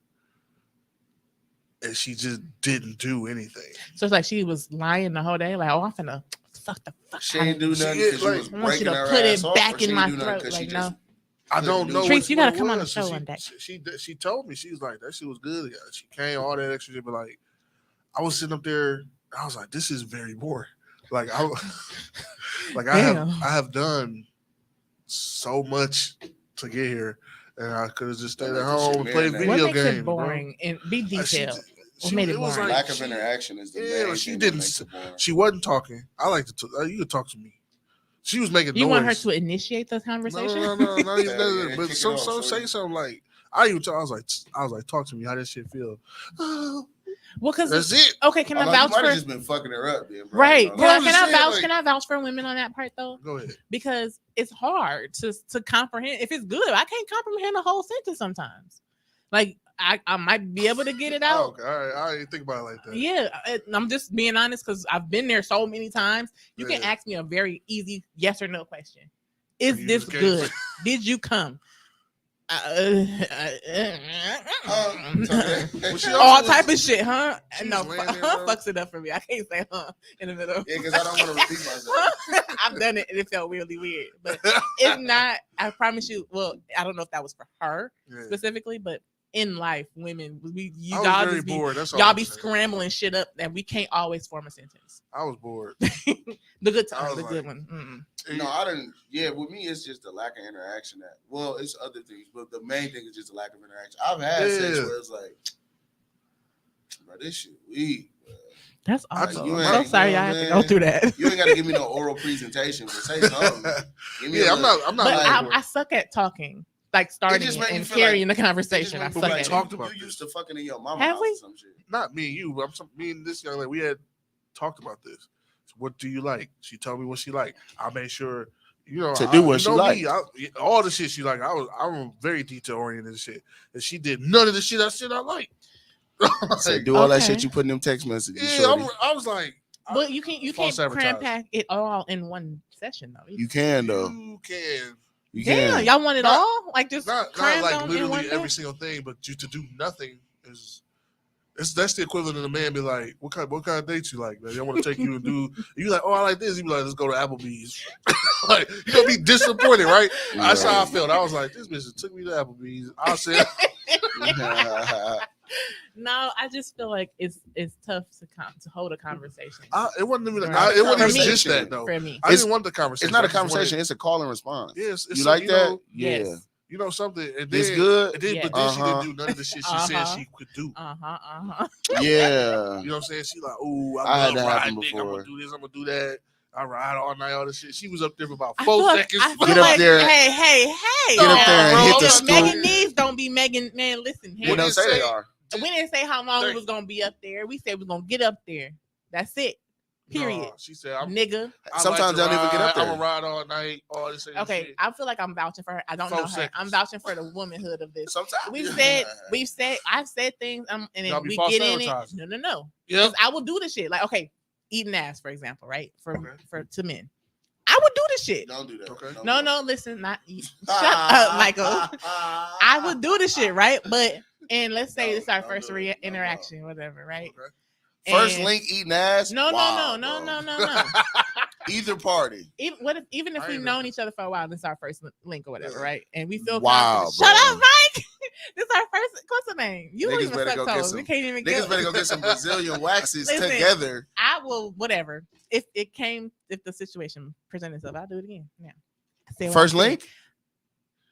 and she just didn't do anything. So it's like she was lying the whole day. Like, oh, I'm finna fuck the fuck. she out ain't of do you. nothing She- because she like, was I want you breaking to her put it ass off, back or she in ain't my do nothing throat. 'cause she Like, just no. I don't know. Trees, which you gotta one it come on the was. show So one day. She told me, she was like, that shit was good. She came all that extra shit, but like I was sitting up there, I was like, this is very boring. Like I Damn. have done so much to get here, and I could have just stayed at home and played What video What makes games. it boring? And be Bro. detailed. What made it was boring? like Lack of she- interaction is the yeah, main she thing didn't that makes it boring. She wasn't talking. I like to talk. You could talk to me. She was making You noise. want her to initiate the No, conversation? not even Yeah, that. But kick it some off, say shorty. something like I was like, talk to me. How this shit feel? Well, because That's it. okay, can Oh, I no, you vouch might for? have just been fucking her up, then, bro. Right? You know, Bro, Can I I'm can just I saying, vouch? like- Can I vouch for women on that part though? Go ahead. Because it's hard to comprehend. If it's good, I can't comprehend a whole sentence sometimes. Like I might be able to get it Oh, out. okay. All right. I didn't think about it like that. Yeah, I'm just being honest because I've been there so many times. You can Yeah. ask me a very easy yes or no question. Is You this just can't- good? Did you come? Well, she All also type was- of shit, huh? she No, was laying there, huh bro. fucks it up for me. I can't say huh in the middle. Yeah, because I don't want to repeat myself. I've done it and it felt really weird. But if not, I promise you. Well, I don't know if that was for her Yeah. specifically, but in life, women, you I was y'all very just be bored. That's all y'all I'm be saying. scrambling shit up, and we can't always form a sentence. I was bored. The good I time, was the good like- one. No, I didn't. Yeah, with me, it's just the lack of interaction. Well, it's other things, but the main thing is just the lack of interaction. I've had sex Yeah. where it's like, bro, this shit weak. Bro. That's I awesome. you I'm ain't- so sorry you know I had what to I go mean? through that. You ain't got to give me no oral presentation, but say something. Give me Yeah, a I'm little- not. I'm not. But like, I suck at talking, like starting just it make me and feel like- carrying the It just conversation. I make me suck feel at like it. talked about you this. used to fucking in your mama Have house we? or some shit. not me and you. Me and this young lady. We had talked about this. So what do you like? She told me what she liked. I made sure. You know, To do what you she know liked. me, all the shit she liked. I'm very detail oriented and shit. And she did none of the shit I like. So do all that Okay. shit you put in them text messages. Yeah, shorty. I was like, But you can't false cram advertising. pack it all in one session though. You can though. You can You Damn, can. y'all want it Not- all? Like just not crammed like on in one literally every thing? single thing, but you to do nothing is. That's the equivalent of the man be like, what kind of dates you like, man? I want to take you and do. You like, oh, I like this. You be like, let's go to Applebee's. Like, you gonna be disappointed, right? That's how I felt. I was like, this bitch took me to Applebee's. I said, No, I just feel like it's tough to hold a conversation it wasn't even. Right. It wasn't For even me- just that though. for me. I didn't want the conversation. It's not I a just wanted- conversation. It's a call and response. Yes, it's You so, like you that? know, Yeah. you know something. And It's then, good. and then, Yeah. but then she Uh-huh. didn't do none of the shit she said she could do. Yeah. You know what I'm saying? She like, oh, I had love that happen riding dick. I'm before. gonna do this. I'm gonna do that. I ride all night, all this shit. She was up there for about I 4 feel like- seconds. I feel Get up like, there- Hey. Get up there and now, hit bro. the Megan stool. needs don't be Megan. Man, listen. What Here. don't say they say- are? We didn't say how long we 30. was gonna be up there. We said we was gonna get up there. That's it. Period. No, she said, I'm, Nigga. I Sometimes like to they don't even get ride. up there. I'm gonna ride all night. All this and Okay, shit. I feel like I'm vouching for her. I don't 4 know her. seconds. I'm vouching for the womanhood of this. Sometimes We've said, I've said things, and Y'all then be we false get in it. advertising. No. Yep. 'Cause I will do the shit. Like, okay, eating ass, for example, right? Okay. For to men, I would do the shit. Don't do that. Okay. Don't No, do no, listen, not shut that. up, Michael. I would do the shit, right? But and let's say No, this is our don't first do it. No, interaction, whatever, right? Okay. First link eating ass. No. Either party. Even if we've known each other for a while, this is our first link or whatever, right? And we feel Wow, confident. Shut up, Mike. This is our first. What's the name? You don't Niggas even better suck go get toes. some- We can't even. Niggas better go get some Brazilian waxes Listen, together. I will. Whatever. If the situation presented itself, I'll do it again. Yeah. First link.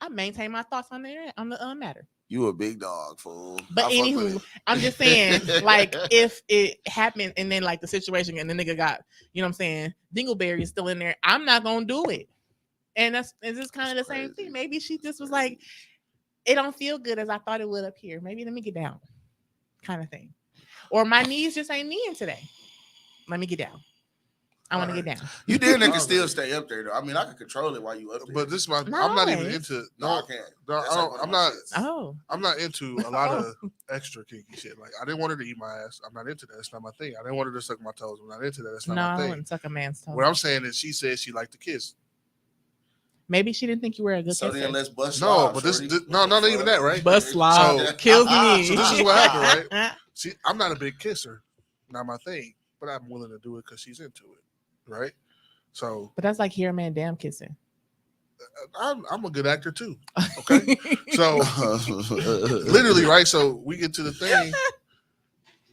I maintain my thoughts on the internet on the matter. You a big dog, fool. But anywho, I'm just saying, like, if it happened and then like the situation and the nigga got, you know what I'm saying, Dingleberry is still in there, I'm not gonna do it. And it's just kind of the same thing. Maybe she just was like, it don't feel good as I thought it would up here. Maybe let me get down, kind of thing. Or my knees just ain't kneeing today. Let me get down. I want to get down. You did nigga still stay up there though. I mean, I can control it while you up there. But this is my. No, I'm not even into. No, I can't. I'm not. Oh. I'm not into a lot of extra kinky shit. Like I didn't want her to eat my ass. I'm not into that. It's not my thing. I didn't want her to suck my toes. I'm not into that. That's not No, my I thing. wouldn't suck a man's toe. What I'm saying is, she said she liked to kiss. Maybe she didn't think you were a good So kisser. then let's bust. No, but not even that, right? Bust slob. So- Kills me. So this is what happened, right? See, I'm not a big kisser. Not my thing. But I'm willing to do it because she's into it, right? So But that's like hear a man damn kissing. I'm a good actor too. Okay. So literally, right? So we get to the thing.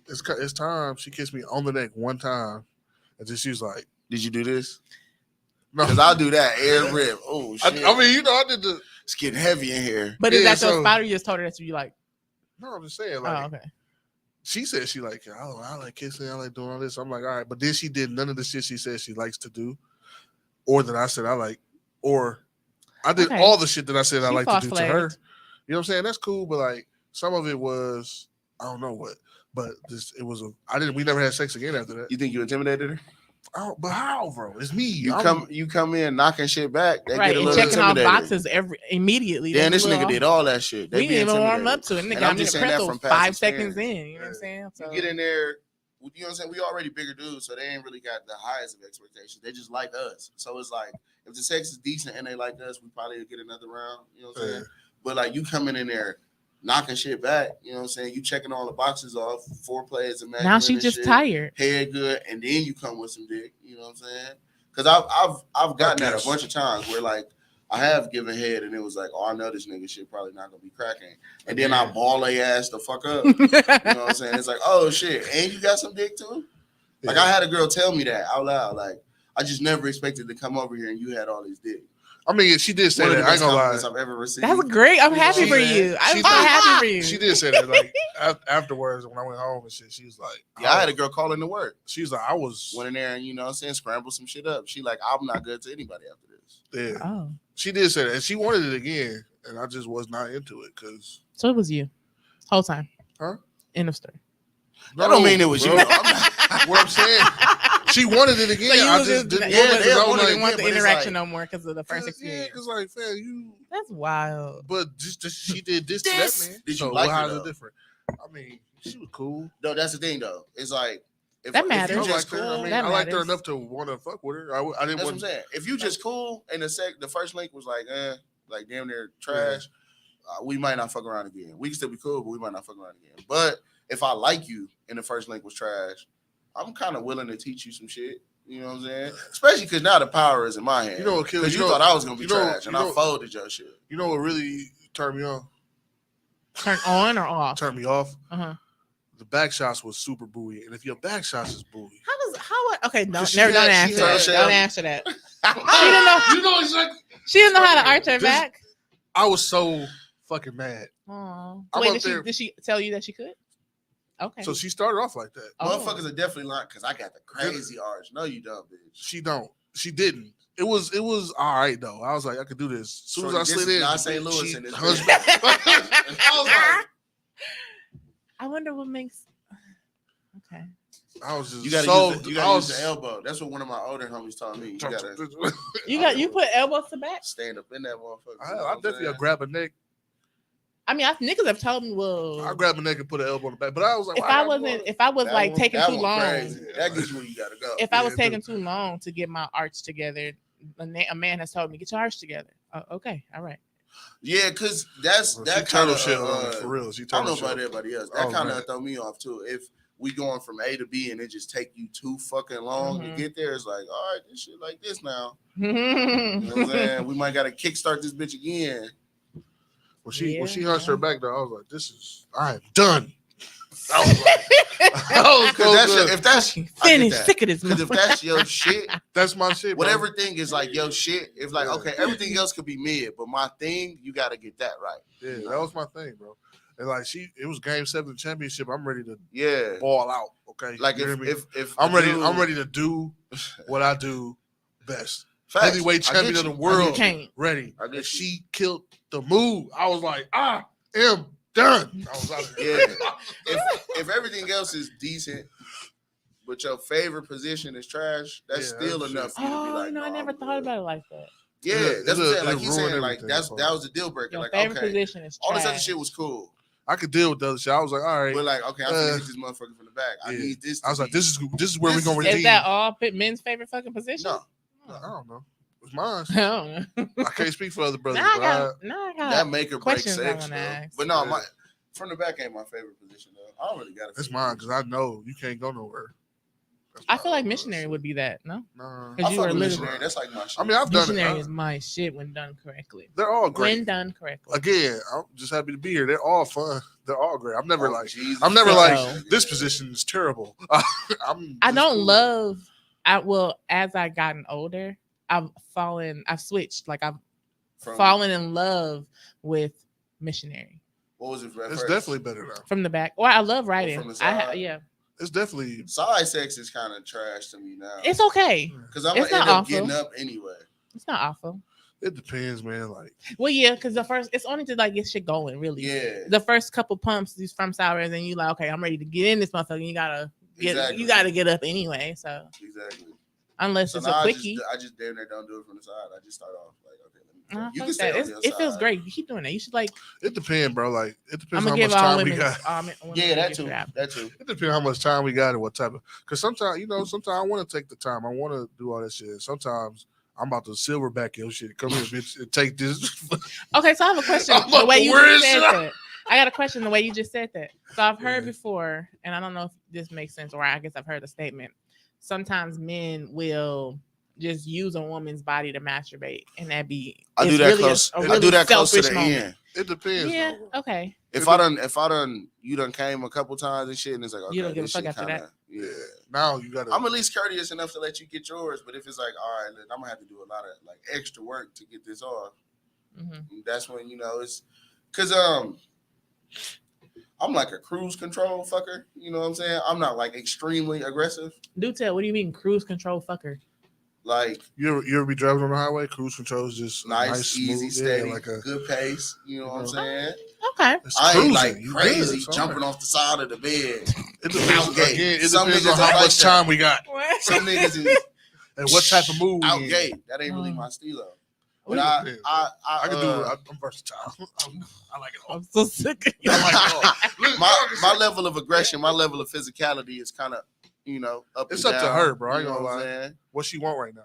It's time. She kissed me on the neck one time, and then she was like, "Did you do this?" No, because I'll do that air rip. Oh shit! I mean, I did the. It's getting heavy in here. But is that your spot, or you just told her that you like? No, I'm just saying. Like, okay. She said she like, I like kissing, I like doing all this. I'm like, all right, but then she did none of the shit she said she likes to do, or that I said I like, or I did all the shit that I said I like to do to her. You know what I'm saying? That's cool, but like some of it was I don't know what, but we never had sex again after that. You think you intimidated her? Oh, but how, bro? It's me. You come in knocking shit back. They right, get a and little checking off boxes immediately. Then this nigga did all that shit. We didn't even warm up to it. Nigga, I'm just saying from 5 seconds in. You know what I'm saying? So, you get in there. You know what I'm saying? We already bigger dudes, so they ain't really got the highest of expectations. They just like us. So it's like if the sex is decent and they like us, we probably will get another round. You know what I'm saying? But like you coming in there knocking shit back, you know what I'm saying? You checking all the boxes off, foreplay is immaculate. Now she just tired. Head good, and then you come with some dick, you know what I'm saying? Because I've gotten that a bunch of times where like I have given head and it was like, oh, I know this nigga shit probably not gonna be cracking. And then I ball their ass the fuck up. You know what I'm saying? It's like, oh shit, and you got some dick too? Like I had a girl tell me that out loud. Like, I just never expected to come over here and you had all these dick. I mean, she did say that. I ain't gonna lie. I've ever received. That's great. I'm happy for you. I'm happy for you. She did say that. Like afterwards, when I went home and shit, she was like, "Yeah, I had a girl calling to work." She was like, went in there and you know what I'm saying, scramble some shit up. She like, I'm not good to anybody after this. Yeah. Oh. She did say that, and she wanted it again, and I just was not into it because. So it was you, whole time. Huh? End of story. That don't mean it was you. What I'm saying. She wanted it again. So I just didn't. Didn't want the interaction no more because of the first experience. Yeah, because like, fam, you. That's wild. But just she did this to that man. Did you like her? How's it different? I mean, she was cool. No, that's the thing though. It's like that matters. If you just cool, I liked her enough to want to fuck with her. I didn't. That's what I'm saying. If you just cool and the first link was like, like damn near trash, we might not fuck around again. We can still be cool, but we might not fuck around again. But if I like you and the first link was trash, I'm kind of willing to teach you some shit. You know what I'm saying? Especially because now the power is in my hand. You know what kills? Because you thought I was gonna be trash, and I folded your shit. You know what really turned me on? Turn on or off? Turned me off. The back shots was super buoy, and if your back shots is buoy, okay, don't answer that. Don't answer that. She didn't know. You know exactly. She didn't know how to arch her back. I was so fucking mad. Oh, wait, did she tell you that she could? Okay. So she started off like that. Motherfuckers are definitely lying because I got the crazy arch. No, you don't, bitch. She don't. She didn't. It was all right though. I was like, I could do this. As soon as I slid in, not St. Louis in this. I was like, I wonder what makes. Okay. I was just you gotta use the elbow. That's what one of my older homies taught me. You put elbows to back. Stand up in that motherfucker. I definitely grab a neck. I mean, niggas have told me, well, I grab a neck and put an elbow in the back. But I was like, if I was like taking too long, that gets where you gotta go. If I was taking too long to get my arch together, a man has told me get your arch together. Okay, all right. Yeah, because that kind of shit for real. I don't know about everybody else. That kind of throw me off too. If we going from A to B and it just take you too fucking long to get there. It's like, all right, this shit like this now. You know what I'm saying? We might got to kickstart this bitch again. When she hunched her back, though, I was like, I am done. I was like, if that's finished, sick of this. Because if that's your shit, that's my shit. Whatever thing is like your shit, it's like okay, everything else could be mid, but my thing, you got to get that right. Yeah, that was my thing, bro. And like it was Game 7 of the championship. I'm ready to ball out. Okay, like if I'm ready to do what I do best. Facts. Heavyweight champion of the world, ready. If she killed the move, I was like, I am done. I was like, if everything else is decent, but your favorite position is trash, that's still enough for you to be like, I never thought about it like that. Yeah, that's what I'm saying. Like he's saying, like that was a deal breaker. Your like favorite position is trash. All this other shit was cool. I could deal with the other shit. I was like, all right. But like, okay, I'm gonna hit this motherfucker from the back. I need this. I was like, this is where we're gonna redeem. Is that all men's favorite fucking position? No. I don't know. It's mine. I don't know. I can't speak for other brothers. I got that make or break sex, but no, my from the back ain't my favorite position though. I don't really got it. It's mine because I know you can't go nowhere. I feel like missionary would be that, no? No. Because you were missionary. That's like my shit. I mean, I've done it. Missionary is my shit when done correctly. They're all great. When done correctly. Again, I'm just happy to be here. They're all fun. They're all great. I'm never like this position is terrible. I don't love. As I gotten older, I've switched. Like I've fallen in love with missionary. What was it? It's definitely better now. From the back. Well, I love writing. From the side? It's definitely side sex is kind of trash to me now. It's okay because I'm gonna end up getting up anyway. It's not awful. It depends, man. Like, well, yeah, because it's only to like get shit going, really. Yeah. The first couple pumps, these from sours, and you like, okay, I'm ready to get in this motherfucker. And you gotta get up anyway. So exactly. Unless it's a quickie. I just damn near don't do it from the side. I just start off like, okay. You can say it feels great. You keep doing that. You should like. It depends, bro. Like it depends how much time we got. Yeah, that too. It depends how much time we got and what type of. Because sometimes I want to take the time. I want to do all that shit. Sometimes I'm about to silverback your shit. Come here, bitch, and take this. Okay, so I have a question. The way you just said that. I got a question. The way you just said that. So I've heard before, and I don't know if this makes sense, or I guess I've heard the statement. Sometimes men will just use a woman's body to masturbate, and that be I do that close to the end. It depends. Yeah. Though. Okay. If you done came a couple times and shit, and it's like, okay, you don't give a fuck after that. Yeah. Now you gotta. I'm at least courteous enough to let you get yours, but if it's like, all right, I'm gonna have to do a lot of like extra work to get this off. Mm-hmm. That's when it's because I'm like a cruise control fucker. You know what I'm saying? I'm not like extremely aggressive. Do tell. What do you mean cruise control fucker? Like you ever be driving on the highway? Cruise control is just nice easy, smooth, steady, like a good pace. You know what I'm saying? Okay. I ain't like crazy jumping off the side of the bed. It depends. Again, it depends on how much time we got. Some niggas is and what type of move out gate. That ain't really my stilo. But I can do it. I'm versatile. I like it all. I'm so sick of it. My level of aggression, my level of physicality is kind of up. It's up to her, bro. I ain't gonna lie. What she want right now?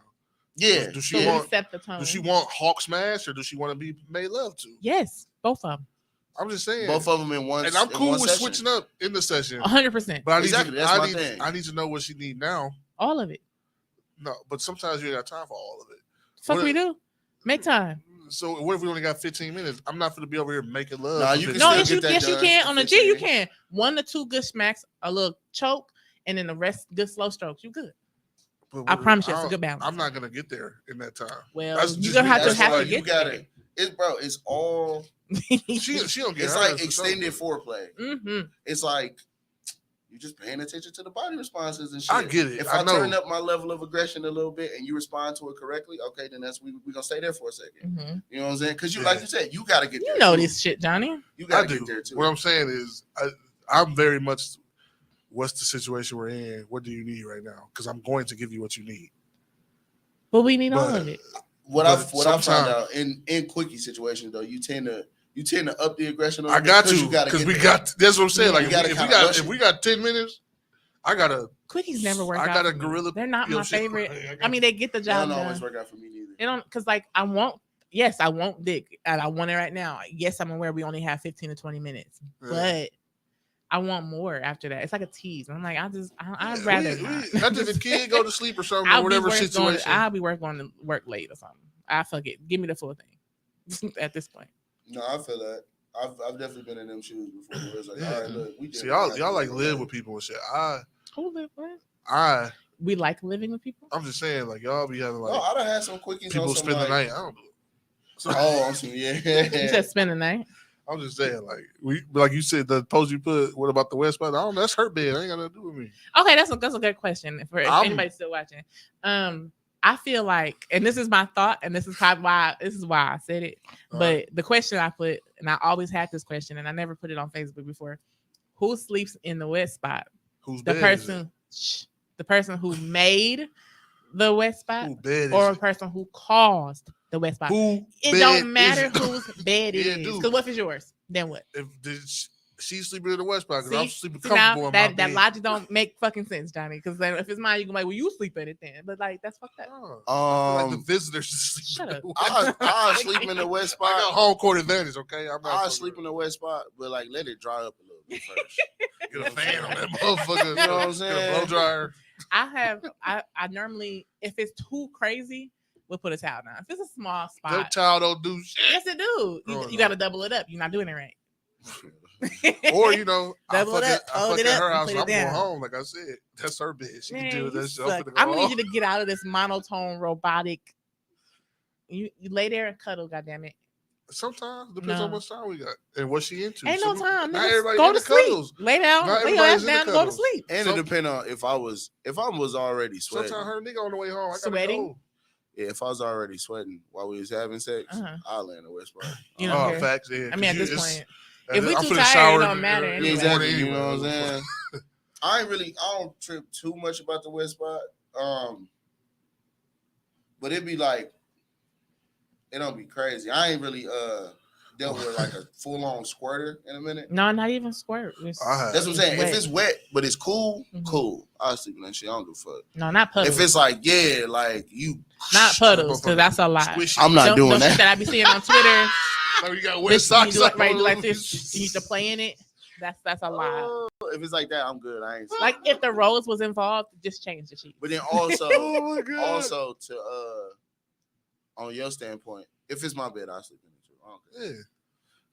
Yeah. Does she want set the tone? Does she want Hawk smash or does she want to be made love to? Yes, both of them. I'm just saying. Both of them in one. And I'm cool with switching up in the session. 100%. But I need to know what she need now. All of it. No, but sometimes you ain't got time for all of it. Fuck we do. Make time. So what if we only got 15 minutes? I'm not going to be over here making love. Nah, you can yes, you can. On the G, you can. 1 to 2 good smacks, a little choke, and then the rest good slow strokes. You good. I promise you, it's a good balance. I'm not gonna get there in that time. Well, you're gonna have to get there. It's all. she don't get. It's like extended foreplay. Mm-hmm. It's like you're just paying attention to the body responses and shit. I get it. If I turn up my level of aggression a little bit and you respond to it correctly, okay, then we gonna stay there for a second. Mm-hmm. You know what I'm saying? Because like you said, you gotta get there. You know this shit, Johnny. You gotta get there too. What I'm saying is, I'm very much. What's the situation we're in? What do you need right now? Because I'm going to give you what you need. But we need all of it. What I found out in quickie situations though, you tend to up the aggression. I got to because we got. That's what I'm saying. Like if we got 10 minutes, I gotta. Quickies never work out. I got a gorilla. They're not my favorite. I mean, they get the job done. They don't always work out for me neither. They don't because like I want dick and I want it right now. Yes, I'm aware we only have 15 to 20 minutes, but I want more after that. It's like a tease. I'm like, I'd Yeah, rather not. after the kid go to sleep or something, or I'll whatever be worth situation. I'll be worth going to work late or something. I fuck it. Give me the full thing. At this point. No, I feel that. I've definitely been in them shoes before. Where it's like, Yeah. all right, look, we See, just have y'all to like go live back. with people and shit. Who live with? We like living with people. I'm just saying, like y'all be having like No, I done had some quickies people on some spend like, the night. I don't do it. So, oh, on some yeah. You said spend the night. I'm just saying, like you said, the post you put. What about the West spot? I don't know. That's her bed. Ain't got nothing to do with me. Okay, that's a good question for if anybody's still watching. I feel like, and this is my thought, and this is probably why I said it. But the question I put, and I always had this question, and I never put it on Facebook before: who sleeps in the wet spot? Whose The bed person, the person who made the wet spot, Who bed or is a it? person who caused the wet spot. Who It bed don't matter is it? whose bed it Yeah, is. dude. Because what if it's yours? Then what? If she's sleeping in the West spot, because I'm sleeping See, comfortable now in my that bed. logic don't make fucking sense, Johnny. Because then if it's mine, you can be like, well, you sleep in it then. But like, that's fucked up. I feel like the visitors should sleep. Shut up. I'll sleep in the wet I spot. got home court advantage, okay? I'll sleep in the wet spot, but like let it dry up a little bit first. Get a fan on that motherfucker. You know what I'm Get saying? a blow dryer. I normally, if it's too crazy, we'll put a towel down. If it's a small spot, That towel don't do shit. yes, it do. No, You no. got to double it up. You're not doing it right. Or you know, Double it up, I hold fuck it at up, her and house. put And it I'm going down. home. Like I said, that's her bed. She Man, can do you that shit. suck. I'm gonna need you to get out of this monotone robotic. You lay there and cuddle, goddammit. Sometimes depends No. on much time we got and what she into. Ain't no time. Not Nigga, everybody go into to sleep. cuddles. Lay down. Not Lay your ass everybody's into down and go to cuddles. sleep. And Some- it depends on if I was already sweating. Sometimes her nigga on the way home. I gotta Sweating? go. Yeah, if I was already sweating while we was having sex, Uh-huh. I'll lay in the wet spot. You don't care. Facts. Yeah. I mean, at 'cause this point, and if we I'm too finna tired, shower it don't in matter the anyway. Exactly. morning You know what I'm anyway. saying? I don't trip too much about the wet spot. But it'd be like, it don't be crazy. I ain't really dealt with like a full on squirter in a minute. no, not even squirt. That's what I'm saying. If it's wet, but it's cool, cool. I'll sleep in that shit. I don't give a fuck. No, not puddles. If it's like, yeah, like you, not puddles, because that's a lie. Squishy. I'm not doing Don't that. shit that I be seeing on Twitter. Like you got wet Bitch, socks you do like, on. right, do like this. You used to play in it. That's a lie. Oh, if it's like that, I'm good. I ain't Like if the rose was involved, just change the sheet. But then also, Oh my god. also to on your standpoint, if it's my bed, I sleep in it too. I don't care. Yeah.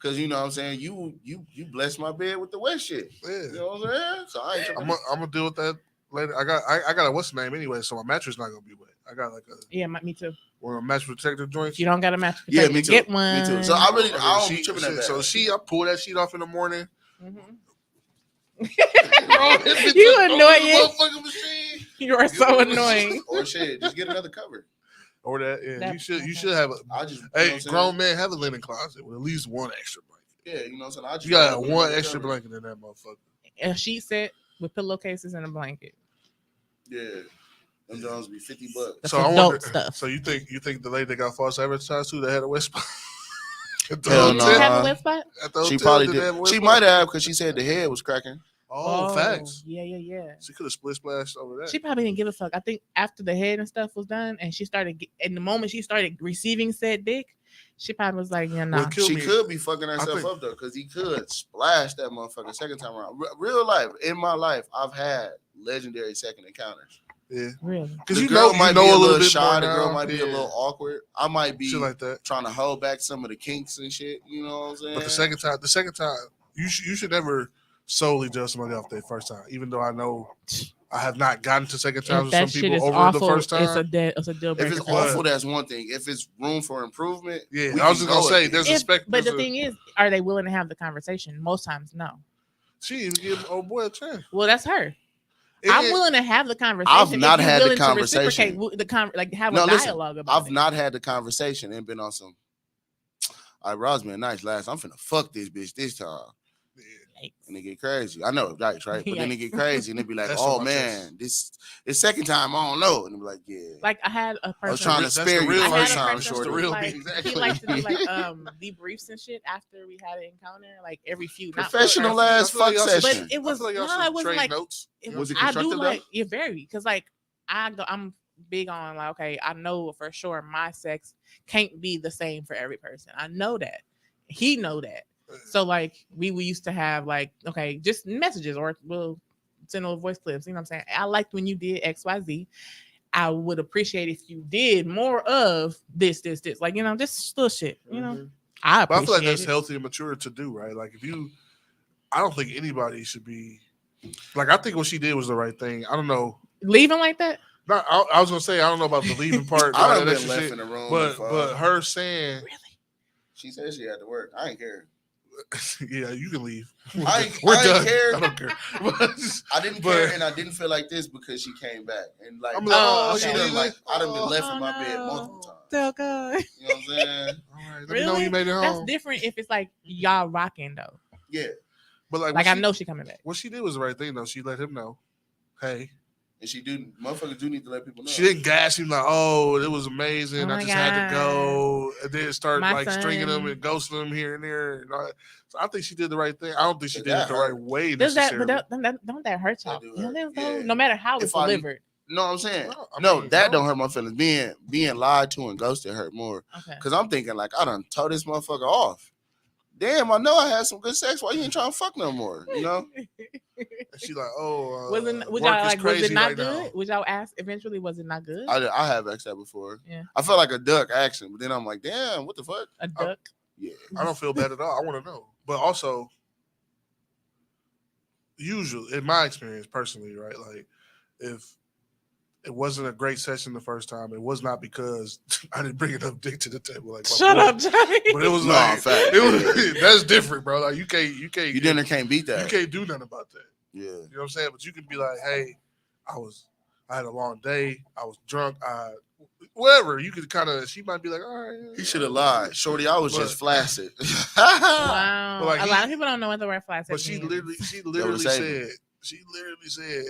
Cause you know what I'm saying, you bless my bed with the wet shit. Yeah. You know what I'm saying? So I ain't I'm gonna deal with that later. I got a what's the name anyway, so my mattress not gonna be wet. I got like a Me too. one of the mattress protector joints. If you don't got a mattress Yeah, protector, me too. get one. Me too. So I don't She- be tripping that bad. So I pull that sheet off in the morning. Mhm. You You annoying. motherfucking machine. You are so annoying. Or shit, just get another cover. Or that, yeah. That- You should have a I just hey grown man have a linen closet with at least one extra blanket. Yeah, you know what I'm saying. I just You got put one another extra cover. blanket in that motherfucker. A sheet set with pillowcases and a blanket. Yeah, them Jones be $50. That's So I adult wonder. stuff. So you think the lady that got false advertised to that had a wet spot? At the Hell Did no. you have a wet spot? At the She hotel, probably they have a did. wet She spot? might have because she said the head was cracking. Oh, facts. Yeah. She could have split splashed over that. She probably didn't give a fuck. I think after the head and stuff was done, and she started, in the moment she started receiving said dick, she probably was like, yeah, nah. What killed She me- could be fucking herself think- up though, because he could splash that motherfucker second time around. Real life, in my life, I've had legendary second encounters. Yeah, Really? because The you girl know might you know be a a little little bit shy. more The girl now. might be a Yeah. little awkward. I might be shit like that. trying to hold back some of the kinks and shit. You know what I'm saying? But the second time, you should never solely judge somebody off their first time. Even though I know I have not gotten to second times If with that some shit people is over awful, the first time. it's a deal if breaker. it's for me. awful, that's one thing. If it's room for improvement, Yeah, we I was can just gonna go say again. there's a If- spec. but the there's a- thing is, are they willing to have the conversation? Most times, no. she didn't even give old boy a chance. Well, that's her. And I'm then- willing to have the conversation. I've not if you're had the willing to conversation. reciprocate like have No, a listen, dialogue about I've it. not had the conversation and been on some. All right, Ross been nice last. I'm finna fuck this bitch this time. Yikes. And they get crazy. I know, right? But then they Yikes. get crazy and they be like, That's "Oh what my man, this second time I don't know." And they be like, "Yeah." Like I had a person. I was trying to That's the spare you real the I had first a time, person shorty. who, the real like, me. Exactly. he likes to do like debriefs and shit after we had an encounter, like every few not Professional first. ass I feel like fuck y'all should- session. But it was I feel like y'all no, should it wasn't trade like notes. it Was it I do constructive, like it very because like I'm big on like okay, I know for sure my sex can't be the same for every person. I know that. He know that. So like we used to have like, okay, just messages or we'll send little voice clips. You know what I'm saying? I liked when you did XYZ. I would appreciate if you did more of this. Like, you know, just little shit. You know, I But I appreciate feel like that's it. healthy and mature to do, right? Like if you, I don't think anybody should be like. I think what she did was the right thing. I don't know. Leaving like that? Not, I was gonna say I don't know about the leaving part. I Like done that been extra left shit, in the room but before. her saying, Really? She said she had to work. I ain't care. yeah, you can leave. I ain't done. care. I don't care. I didn't care, and I didn't feel like this because she came back. And like, I'm like, oh, she okay. done like I done been left Oh, in my bed no. multiple times. So good. You know what I'm saying? All right, let Really? me know when you made it home. That's different if it's like y'all rocking though. Yeah. But Like I know she coming back. What she did was the right thing though. She let him know, hey. And motherfuckers do need to let people know. She didn't gas him like, oh, it was amazing. Oh I my just had to go. And then start My like stringing son- them and ghosting them here and there. And all that. So I think she did the right thing. I don't think she But did it that the hurt. right way Does that, necessarily. but don't that hurt y'all? That do You know, hurt. though? Yeah. No matter how it's If I- delivered. No, I'm saying No, I mean, that no. don't hurt my feelings. Being lied to and ghosted hurt more. Okay. Cause I'm thinking like I done told this motherfucker off. Damn, I know I had some good sex. Why you ain't trying to fuck no more? You know? And she like, oh, Would work y'all is like? Was crazy it not right good? now. Would y'all ask eventually? Was it not good? I have asked that before. Yeah. I felt like a duck action, but then I'm like, damn, what the fuck? A duck. Yeah. I don't feel bad at all. I want to know. But also, usually, in my experience personally, right, like if it wasn't a great session the first time, it was not because I didn't bring enough dick to the table. Like, my Shut boy. up, Johnny. But it was No, like fact. it was that's different, bro. Like you can't You can't beat that. you can't do nothing about that. Yeah. You know what I'm saying? But you can be like, hey, I had a long day, I was drunk, whatever. You could kind of, she might be like, all right. He should have lied. Shorty, I was But- just flaccid. Wow. But like a lot of people don't know what the word flaccid But she means. literally saving. said,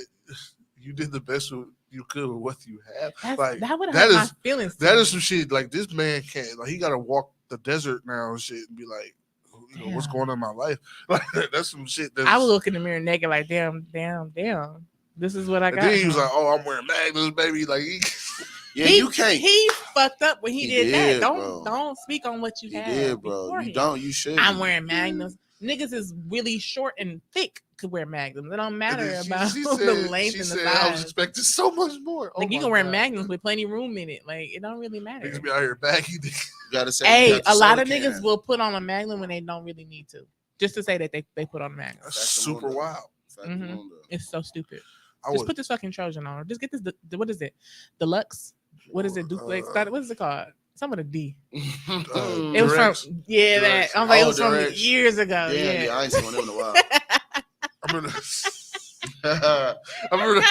you did the best you could with what you have. That's, Like that would that have my is- feelings. that too. is some shit. Like this man can't. Like he got to walk the desert now and shit and be like, you know, what's Damn. going on in my life? Like that's some shit. That's, I would look in the mirror naked, like, damn. This is what I and got. then he was now. like, oh, I'm wearing magnums, baby. Like Yeah, you can't. He fucked up when he did that. bro. Don't speak on what you He had. did, bro. You beforehand. don't. You should. I'm wearing magnums. Niggas is really short and thick could wear magnums. It don't and matter then about she the said, length she and the said, I was size. expecting so much more. Like oh you my can wear God. magnums with plenty room in it. Like it don't really matter. Niggas be out here baggy. You gotta say. Hey, you got the a lot soda of niggas can. will put on a magnum when they don't really need to. Just to say that they put on a magnum. That's super wild. Mhm. It's so stupid. I Just would. put this fucking Trojan on. Just get this. What is it? Deluxe. What is it? Duplex. What is it called? Some of the D. It was Durex? from that. Durex. I'm like it Oh, was from Durex. years ago. Damn, Yeah. I ain't seen one of them in a while. I remember. I remember.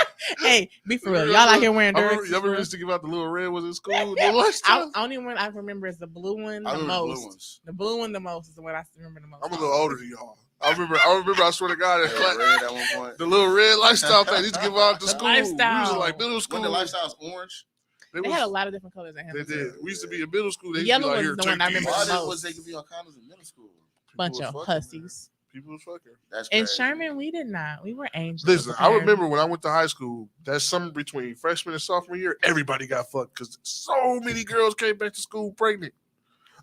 Hey, be for real. Y'all out here wearing I Durex. remember, y'all remember used to give out the little red ones in school. The I, lunchtime? only one I remember is the blue one I the remember the most. blue ones. The blue one the most is the one I remember the most. I'm a little older than y'all. I remember. I swear to God, They were red at one point. the little red lifestyle thing. They used to give out to The school. We was lifestyle. in like middle school. When the lifestyle's orange. They had a lot of different colors in They Hamilton. did. We used to be in middle school. They The used to be yellow like, was here, the one I take remember these. the Why most. was they give you on condoms in middle school? Bunch People of was fucking, pussies. man. People was fucking. That's In crazy. Sherman, we did not. We were angels. Listen, I apparently. remember when I went to high school, that summer between freshman and sophomore year, everybody got fucked because so many girls came back to school pregnant.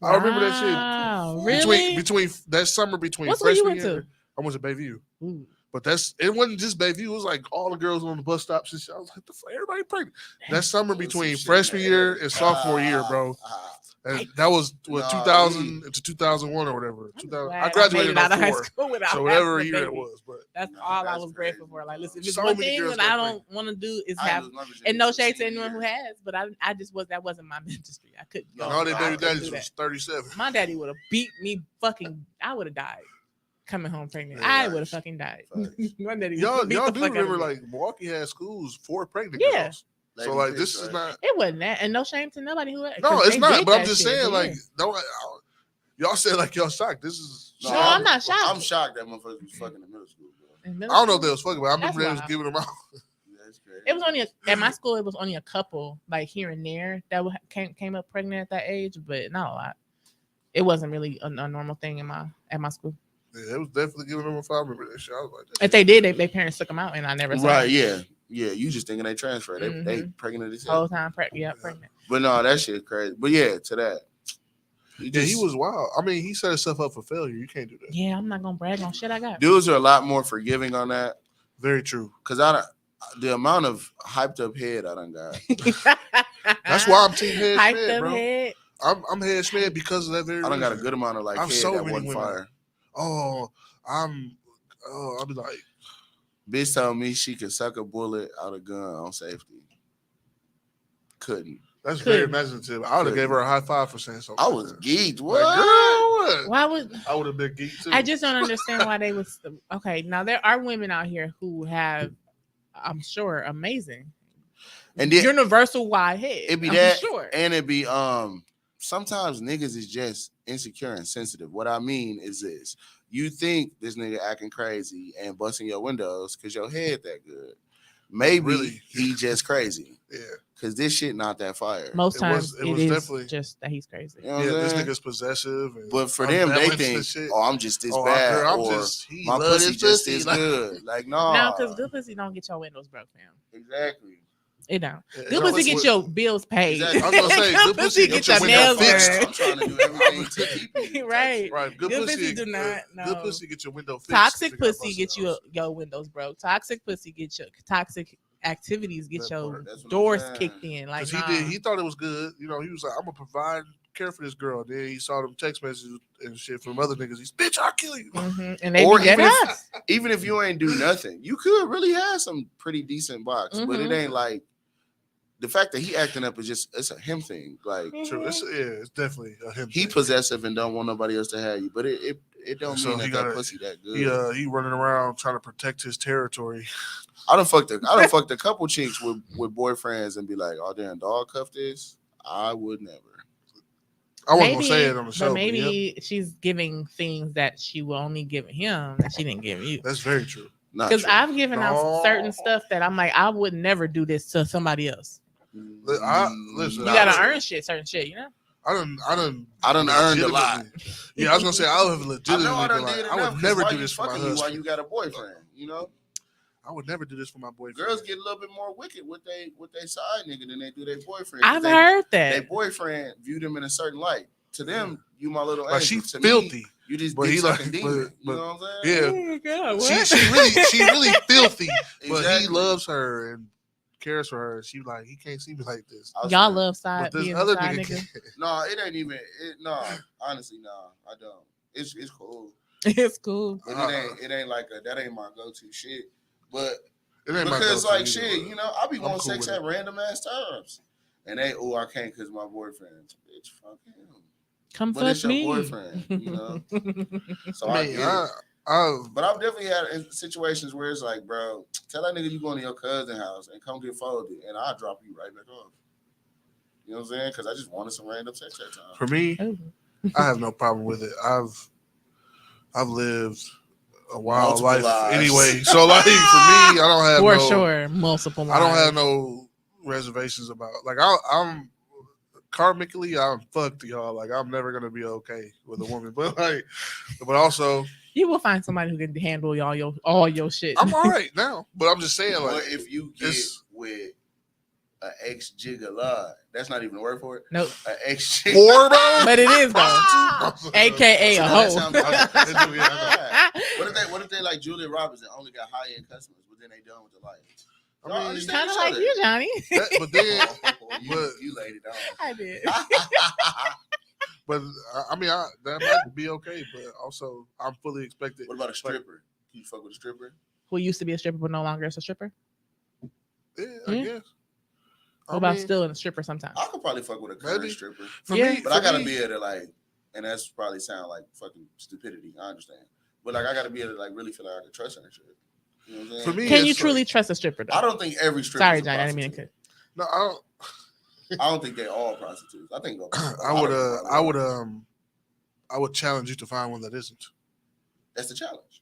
I remember that shit. Wow, really? Between that summer between What school you freshman went year, to? I went to Bayview. Ooh, But it wasn't just Bayview. It was like all the girls on the bus stops and shit. I was like, the fuck, everybody pregnant. That summer There was some between shit freshman in the year air. and sophomore year, bro. And that was what Nah, 2000 to 2001 or whatever. I'm 2000. glad I graduated made it out of in high 04. school without So whatever having a year it baby. was, but That's Nah, all I that's was grateful crazy, for. Like, listen, if bro. it's So one many thing girls that I got don't want to do is I have, lose my virginity and no till shade to senior anyone who year. has, but I just that wasn't my ministry. I couldn't. No, and all their I baby couldn't daddies do was that. 37. My daddy would have beat me fucking. I would have died coming home pregnant. Yeah, I would have facts. fucking died. Facts. My daddy Y'all beat do the fuck out of remember me. like Milwaukee had schools for pregnant Yeah. girls. So Lady like bitch, this is right? not. It wasn't that, and no shame to nobody who. No, 'cause it's they not. did But I'm that just shit, saying, but like, yeah. no, y'all said like y'all shocked. This is. No, No, I'm not shocked. I'm shocked that motherfuckers was fucking in middle school, bro. In I middle don't know if school, they was fucking, but I remember That's they was wild. giving them out. That's crazy. it was only at my school. It was only a couple, like here and there, that came up pregnant at that age, but not a lot. It wasn't really a normal thing at my school. Yeah, it was definitely giving them a five. I remember that shit. I was like, that If they did, their parents took them out, and I never saw Right, them. yeah. You just thinking they transferred. They Mhm. pregnant as Whole hell. time pregnant. But no, that shit crazy. But yeah, to that. he was wild. I mean, he set himself up for failure. You can't do that. Yeah, I'm not gonna brag on shit I got. Dudes are a lot more forgiving on that. Very true. Because the amount of hyped up head I done got. That's why I'm team head Hyped Schmid, up bro. head. I'm head Schmid because of that very I done got a reason. good amount of like I've head so that many wasn't women. fire. I'll be like, Bitch told me she could suck a bullet out of gun on safety. Couldn't. that's very imaginative. I would have gave her a high five for saying something. I was geeked. What? Like, girl, what? Why would I would have been geeked too. I just don't understand why they was okay. Now there are women out here who have, I'm sure, amazing And then universal wide head. it be I'm that, sure. and it be sometimes niggas is just insecure and sensitive. What I mean is this: you think this nigga acting crazy and busting your windows because your head that good. Maybe Really? he just crazy. Yeah. Because this shit not that fire. Most It times was it is definitely- just that he's crazy. You know what Yeah, I'm this saying? nigga's possessive. And But for them, they unbalanced and think, shit. oh, I'm just this Oh, bad, girl, or he my love pussy his just pussy. is Like, good. Like, no. No, because good pussy don't get your windows broke, fam. Exactly. It don't. Yeah, Good no, pussy it's get what- your bills paid. Exactly. I was gonna say, good pussy get get your your window nails fixed. done. I'm trying to do everything to keep it. Right. Right. Good Good pussy pussy do not, no. Good pussy get your window fixed. Toxic if you got pussy busted get you house. your windows broke. Toxic pussy get your toxic activities get That your part. That's what I'm doors saying. kicked in. Like, Because nah. he thought it was good. You know, he was like, I'm gonna provide care for this girl. Then he saw them text messages and shit from other niggas. He's, bitch, I'll kill you. Mhm. And they Or be dead even if- ass. Even if you ain't do nothing, you could really have some pretty decent box, but it Mhm. ain't like the fact that he acting up is just it's a him thing. Like True. It's definitely a him. he thing. possessive and don't want nobody else to have you, but it don't So mean he that gotta- pussy that good. He running around trying to protect his territory. I done fucked a couple chicks with boyfriends and be like, oh damn, dog cuff this. I would never. I wasn't gonna say it on the show, but but maybe she's giving things that she will only give him that she didn't give you. that's very true. Not Because true. I've given out No. certain stuff that I'm like, I would never do this to somebody else. Listen, You Nah, gotta listen. earn certain shit, you know. I done earned a lot. Yeah, I was gonna say I would have I legitimately know I been done like, did I enough. would 'Cause never why do you this for my fucking you while husband. you got a boyfriend, you know? I would never do this for my boyfriend. Girls get a little bit more wicked with they side nigga than they do their boyfriend. 'Cause I've heard Their that. boyfriend view them in a certain light. To them, you my little like angel. she's To filthy. me, you just But dick he sucking like- demon. but- you know what I'm saying? Yeah, Oh my God, she really filthy, but he Exactly. loves her and cares for her. She like he can't see me like this. I was Y'all saying, love But side this being other the side nigga, nigga. can't. No, it ain't even. No, honestly, no, I don't. It's cool, It's cool. but it ain't like that ain't my go to shit. But It ain't my because go-to like either, shit, but you know, I be I'm wanting cool sex with at it. random ass times, and they I can't because my boyfriend. Bitch, fuck him. Come But fuck it's your me. boyfriend, you know. So I I mean, get it. But I've definitely had situations where it's like, bro, tell that nigga you going to your cousin's house and come get folded, and I'll drop you right back off. You know what I'm saying? Because I just wanted some random sex that time. for me, Oh. I have no problem with it. I've lived a wild Multiple life lives. anyway, so like for me, I don't have For no, sure, multiple. I don't lives. have no reservations about like I'm karmically I'm fucked, y'all. Like I'm never gonna be okay with a woman, but also You will find somebody who can handle all your shit. I'm all right now. But I'm just saying, like What if you get it's with an ex gigala? That's not even a word for it. Nope. An ex whore, bro. But it is though. AKA a So hoe. that sounds like- Yeah, What if they like Julia Roberts and only got high end customers, but then they done with the life? I Y'all mean, understand Kind of each like other. you, Johnny. but then, You laid it I did. on. but I mean, that might be okay. But also, I'm fully expected. What about a stripper? Can you fuck with a stripper? Who used to be a stripper but no longer is a stripper? Yeah, I Hmm? guess. What about still in a stripper sometimes? I could probably fuck with a current Maybe. stripper, For Yeah. me, but for I gotta me, be able to like, and that's probably sound like fucking stupidity. I understand, but like I gotta be able to like really feel like I can trust her and shit. You know what I'm saying? For me, Can you it's truly trust a stripper though? I don't think every stripper. Sorry, Johnny. I didn't mean to cut. no, I don't. I don't think they all prostitutes. I think I would challenge you to find one that isn't. That's the challenge.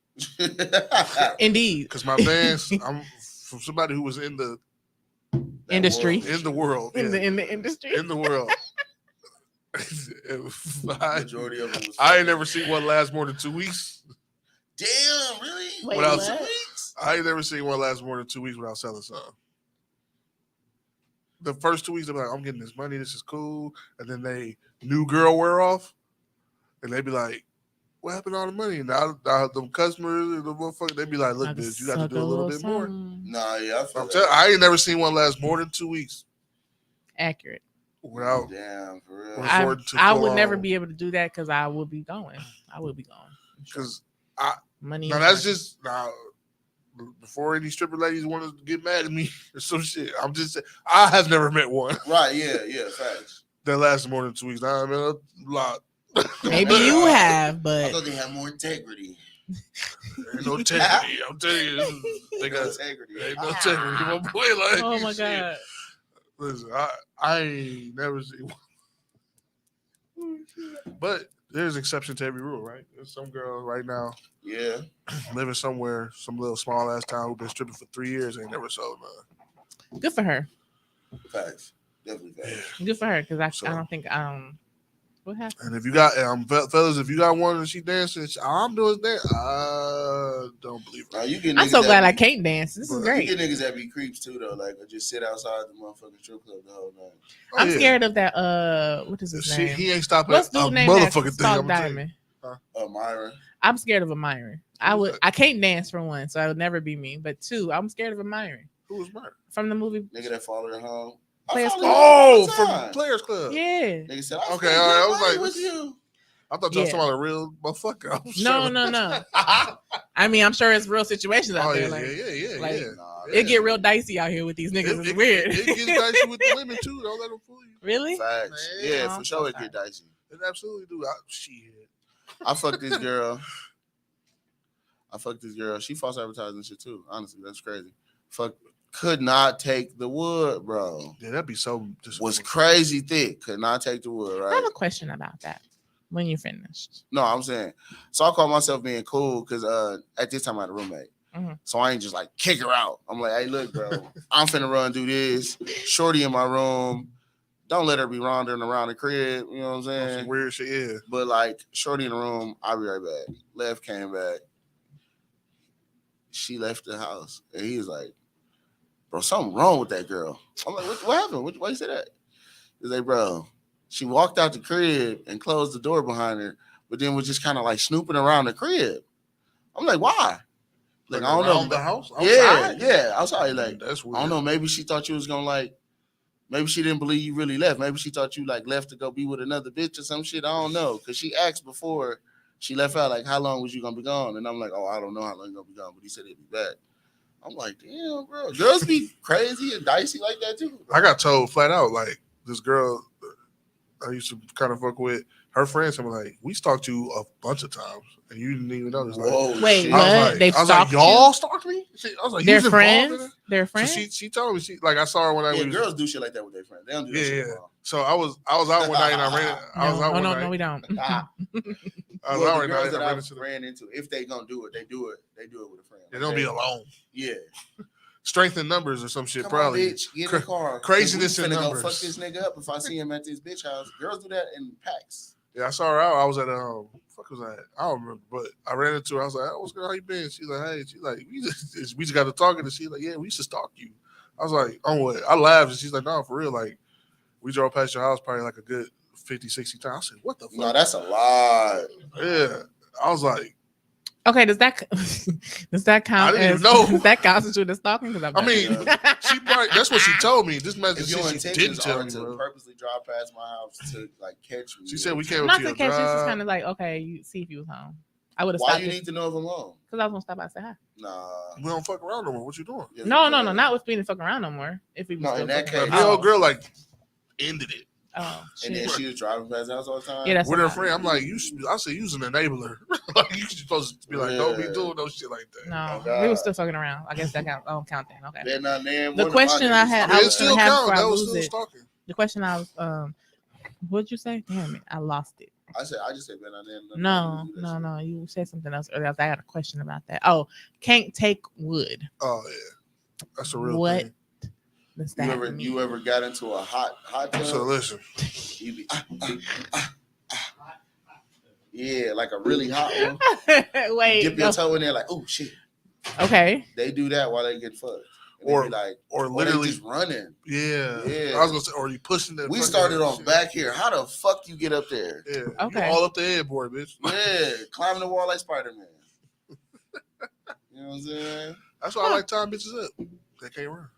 Indeed. Because my fans, I'm from somebody who was in the Industry. world, In yeah, the industry. in the world. Majority of them was I ain't never seen one last more than 2 weeks. Damn, really? Wait, Without- what? Weeks? I ain't never seen one last more than 2 weeks without selling something. The first 2 weeks, they're like, I'm getting this money, this is cool. And then they new girl wear off. and they be like, "What happened to all the money?" Now the customers and the motherfucker, they be like, "Look, bitch, you got to do a little bit more." Nah, yeah, I ain't never seen one last more than 2 weeks Accurate. without damn for real. resorting to I would never be able to do that because I would be going. because money. now that's just now. Before any stripper ladies want to get mad at me or some shit, I'm just saying, I have never met one. Right, yeah, facts. That lasted more than 2 weeks. Now I mean a lot. Maybe you have, I but thought they had more integrity. Ain't no integrity. I'm telling you, they got integrity. ain't no integrity. My boy, like, oh my shit. god. Listen, I ain't never seen one. But there's exception to every rule, right? There's some girl right now, Yeah, living somewhere, some little small ass town who been stripping for 3 years, ain't never sold none. Good for her. facts. Definitely facts. Yeah. Good for her because I So- don't think what happened? And if you got fellas, if you got one and she dancing, all I'm doing is dance. Don't believe her. Now, you get I'm niggas so glad I that can't dance. This is But You great. get niggas that be creeps too though, like just sit outside the motherfucking strip club the whole night. Oh, I'm yeah. scared of that. What is his Shit, name? he ain't stopping What's a dude name? That motherfucking thing. Stalk I'm gonna tell you. Diamond. Myron. I'm scared of admiring. Who's that? I can't dance for one, so it would never be me. But two, I'm scared of admiring. Who was mine? From the movie. Nigga that followed her home. Players follow Club. you all Oh, the from time. Players Club. Yeah. Nigga said, Okay, okay, all right, I was money like, with you. I thought y'all Yeah. talking about a real motherfucker. I was No, sure. no. I mean, I'm sure it's real situations out Oh there. yeah, like, yeah. like, Nah, it get real dicey out here with these niggas. It's It weird. It gets dicey with the women too. Don't let them fool you. Really? facts. Man, Yeah, I'm for so sure it sorry. get dicey. It absolutely do. Shit. I fucked this girl. She false advertising shit too. Honestly, that's crazy. Could not take the wood, bro. Yeah, that'd be so. Was crazy thick. Could not take the wood, I right? have a question about that when you're finished. No, I'm saying. So I call myself being cool because at this time I had a roommate. Mhm. So I ain't just like kick her out. I'm like, hey, look, bro, I'm finna run do this. Shorty in my room. Don't let her be wandering around the crib. You know what I'm saying? Some weird shit. Yeah. But like, shorty in the room, I'll be right back. Left, came back. She left the house. And he was like, bro, something wrong with that girl. I'm like, what happened? Why you say that? He's like, bro, she walked out the crib and closed the door behind her, but then was just kind of like snooping around the crib. I'm like, why? Like, I don't know. The house? Yeah. Outside. Like, That's weird. I don't know. Maybe she thought you was gonna like. Maybe she didn't believe you really left. Maybe she thought you like left to go be with another bitch or some shit. I don't know. Cause she asked before she left out, like, how long was you gonna be gone? And I'm like, oh, I don't know how long you're gonna be gone, but he said he'd be back. I'm like, damn, bro. Girls be crazy and dicey like that too. I got told flat out, like, this girl I used to kind of fuck with, her friends, and were like, we stalked you a bunch of times, and you didn't even notice. Like, Whoa, Wait, shit. what? I was They've like, stalked y'all stalked me? I was like, They're you was involved in friends. it? They're So friends. she told me, I saw her one night. Yeah, we girls do shit like that with their friends. They don't do that shit. yeah. So I was out one night and I ran. I was out one night. No, we don't. I was Well, out the one girls night. that I ran I've into them. ran into, if they gonna do it, they do it with a friend. They don't be alone. Yeah. Strength in numbers or some shit. Come probably. on, bitch. Get in the car. Craziness we in finna numbers. go fuck this nigga up if I see him at this bitch house. Girls do that in packs. Yeah, I saw her out. I was at fuck was that? I don't remember, but I ran into her. I was like, "Oh, what's good? How you been?" She's like, "Hey," she's like, "We just got to talking," and she's like, "Yeah, we used to stalk you." I was like, "Oh what?" I laughed, and she's like, "No, for real." Like, we drove past your house probably like a good 50, 60 times. I said, "What the fuck?" No, that's a lot. Yeah, I was like, Okay, does that count I didn't as even know. does that constitute as stalking? Because I mean, she probably that's what she told me. This message If your she didn't intentions tell are me, to bro. purposely drive past my house to like catch me, She said we came up not to to your catch. It's just drive. kind of like, okay, you see if you was home. I would have why stopped you need to know if I'm home? because I was gonna stop by and say hi. Nah. We don't fuck around no more. What you doing? Yeah, No, yeah. not with being fucking around no more. If we was No, still in that fucking case- The around. old girl like ended it. Oh, And then shit. she was driving past the house all the time. Yeah, that's With a her lot. friend, I'm like, I said, you was an enabler. Like, you supposed to be like, don't be Yeah. doing no shit like that. No, Oh, God. we were still fucking around. I guess that count. I don't count that. Okay. They're not there. The question I had- I mean, I it was still gonna have count. before I That was lose still it. stalking. The question I was what'd you say? Damn it, I lost it. I just said been not there. No. You said something else earlier. I got a question about that. Oh, can't take wood. Oh yeah, that's a real What thing. does that mean? You ever got into a hot tub? So listen, You be, yeah, like a really hot one. Wait. Dip your toe in there, like, oh shit. Okay. They do that while they get fucked. or like, or they literally just running. Yeah. Yeah. I was gonna say, or you pushing that. We started on back here. How the fuck you get up there? Yeah. Okay. You all up the headboard, bitch. Yeah, climbing the wall like Spider-Man. You know what I'm saying? That's why I like tying bitches up. They can't run.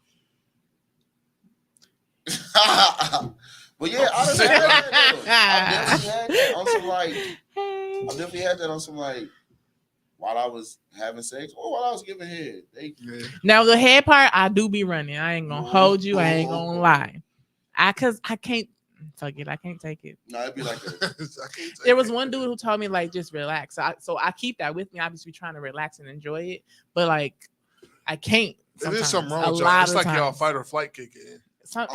But yeah, I done had that though. I definitely had that on some like. I definitely had that on some like. While I was having sex or while I was giving head. Now the head part, I do be running. I ain't gonna hold you. I ain't gonna lie. Cause I can't fuck it. I can't take it. No, it'd be like that. There was one dude who told me like just relax. So I keep that with me. I just be trying to relax and enjoy it. But like I can't. There is something wrong with y'all. y'all. It's like y'all fight or flight kick in.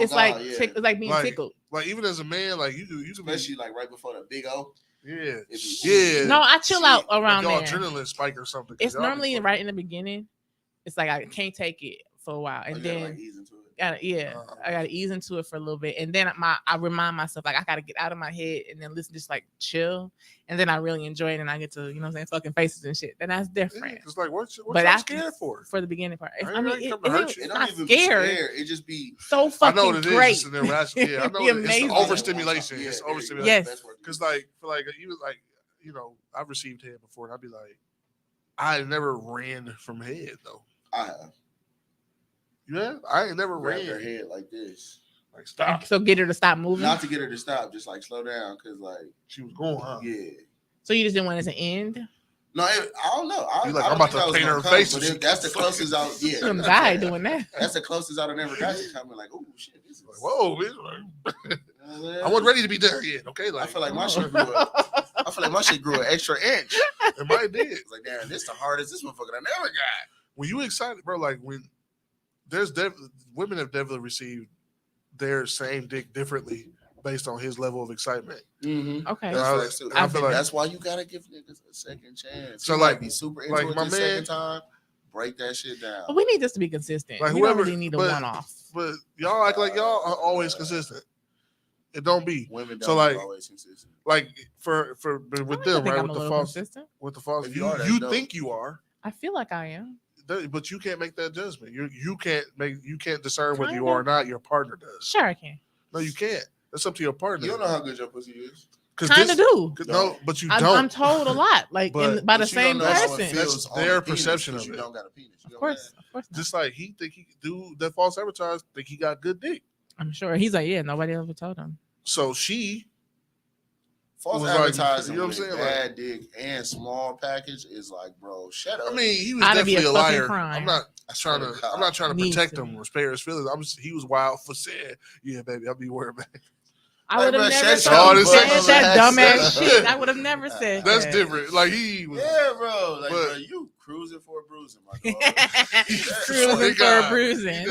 It's like being tickled. Like even as a man, like you especially like right before the big O. Yeah, yeah. No, I chill out around like there. Adrenaline spike or something. It's normally right in the beginning. It's like I can't take it for a while, and then like ease into it. I gotta ease into it for a little bit, and then I remind myself like I gotta get out of my head and then listen, just like chill, and then I really enjoy it, and I get to what I'm saying, fucking faces and shit. Then that's different. Yeah, it's like what but y'all scared for the beginning part. It not even scared. Be scared. It just be so fucking I know what it great. Is. It's an irrational. Yeah, I know it's overstimulation. Yeah, it's overstimulation. Yes, because like even like I've received head before, and I'd be like, I never ran from head though. I have. Yeah, I ain't never Grab ran her head like this. Like stop. So get her to stop moving. Not to get her to stop, just like slow down, because like she was going, huh? Yeah. So you just didn't want it to end? No, I don't know. I'm about to paint her face. But that's the closest out. Yeah, I'm dying doing that. That's the closest I've ever got to coming. Like, oh shit, this is like, whoa, bitch. I wasn't ready to be there yet. Okay, like I feel like my shit grew up. I feel like my shit grew an extra inch. It might did. It's like, damn, this the hardest this motherfucker I never got. When you excited, bro, like when women have definitely received their same dick differently based on his level of excitement. Mm-hmm. Okay, I feel like that's why you gotta give niggas a second chance. So you like, be super into like it my the man, second time. Break that shit down. But we need this to be consistent. Like we whoever, don't really need a one-off. But y'all act like y'all are always consistent. It don't be. Women don't so like, always consistent. Like with them, right? With the false, with the false, If you think you are. I feel like I am. But you can't make that judgment. You can't discern whether you are or not. Your partner does. Sure, I can. No, you can't. That's up to your partner. You don't know how good your pussy is. Kind of do. No, but you don't. I'm told a lot, like by the same person. That's their perception of it. You don't got a penis. Of course. Just like he think he do that false advertise, think he got good dick. I'm sure he's like, yeah, nobody ever told him. So she false advertising, you know what I'm saying? Bad dick and small package is like, bro, shut up. I mean, he was definitely a liar. I'm not trying to protect him or spare his feelings. He was wild for saying, yeah, baby, I'll be worried about it. I would have never said that dumbass shit. I would have never said that's different. Like he was, yeah, bro. Like, bro, you cruising for a bruising, my dog. Cruising for a bruising.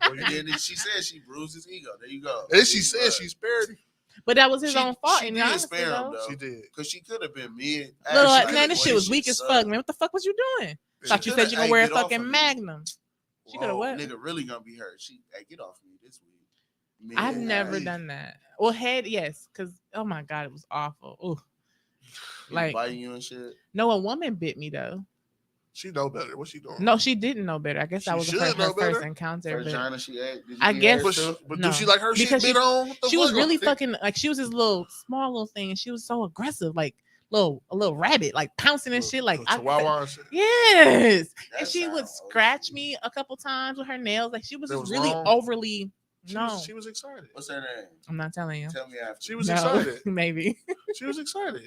And then she said she bruised his ego. There you go. And she said she spared him. But that was his own fault. She did spare him, though. She did. Because she could have been mid. Man, this shit was weak as fuck, man. What the fuck was you doing? Thought you said you gonna wear a fucking Magnum. She could have what? Nigga really gonna be hurt. Hey, get off me this week. I've never done that. Well, head, yes, because oh my god, it was awful. Ooh, like biting you and shit. No, a woman bit me though. She know better. What's she doing? No, she didn't know better. I guess that was her first encounter. I guess. But do she like her shit bit on? She was really fucking like she was this little small little thing, and she was so aggressive, like a little rabbit, like pouncing and shit. Like yes, and she would scratch me a couple times with her nails. Like she was just really overly. She was excited. What's her name? I'm not telling you. Tell me after. She was excited. Maybe. She was excited.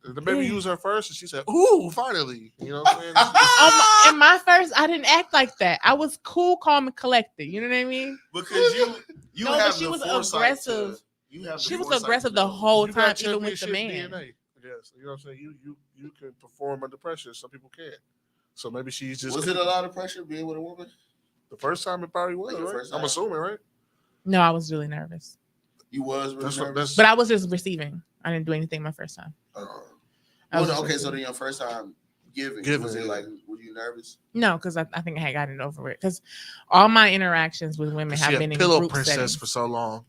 The baby used her first, and she said, "Ooh, finally!" You know what I'm saying? In my first, I didn't act like that. I was cool, calm, and collected. You know what I mean? Because you no, have but she was aggressive. She was aggressive the whole time, even with the man. DNA, yes, you know what I'm saying. You can perform under pressure. Some people can't. So maybe she's just. Was it a lot of pressure being with a woman? The first time it probably was. Right? I'm assuming, right? No, I was really nervous. You was really nervous? But I was just receiving. I didn't do anything my first time. Okay, so then your first time giving was it like, were you nervous? No, because I think I had gotten over it. Because all my interactions with women have been in pillow group princess settings. for so long.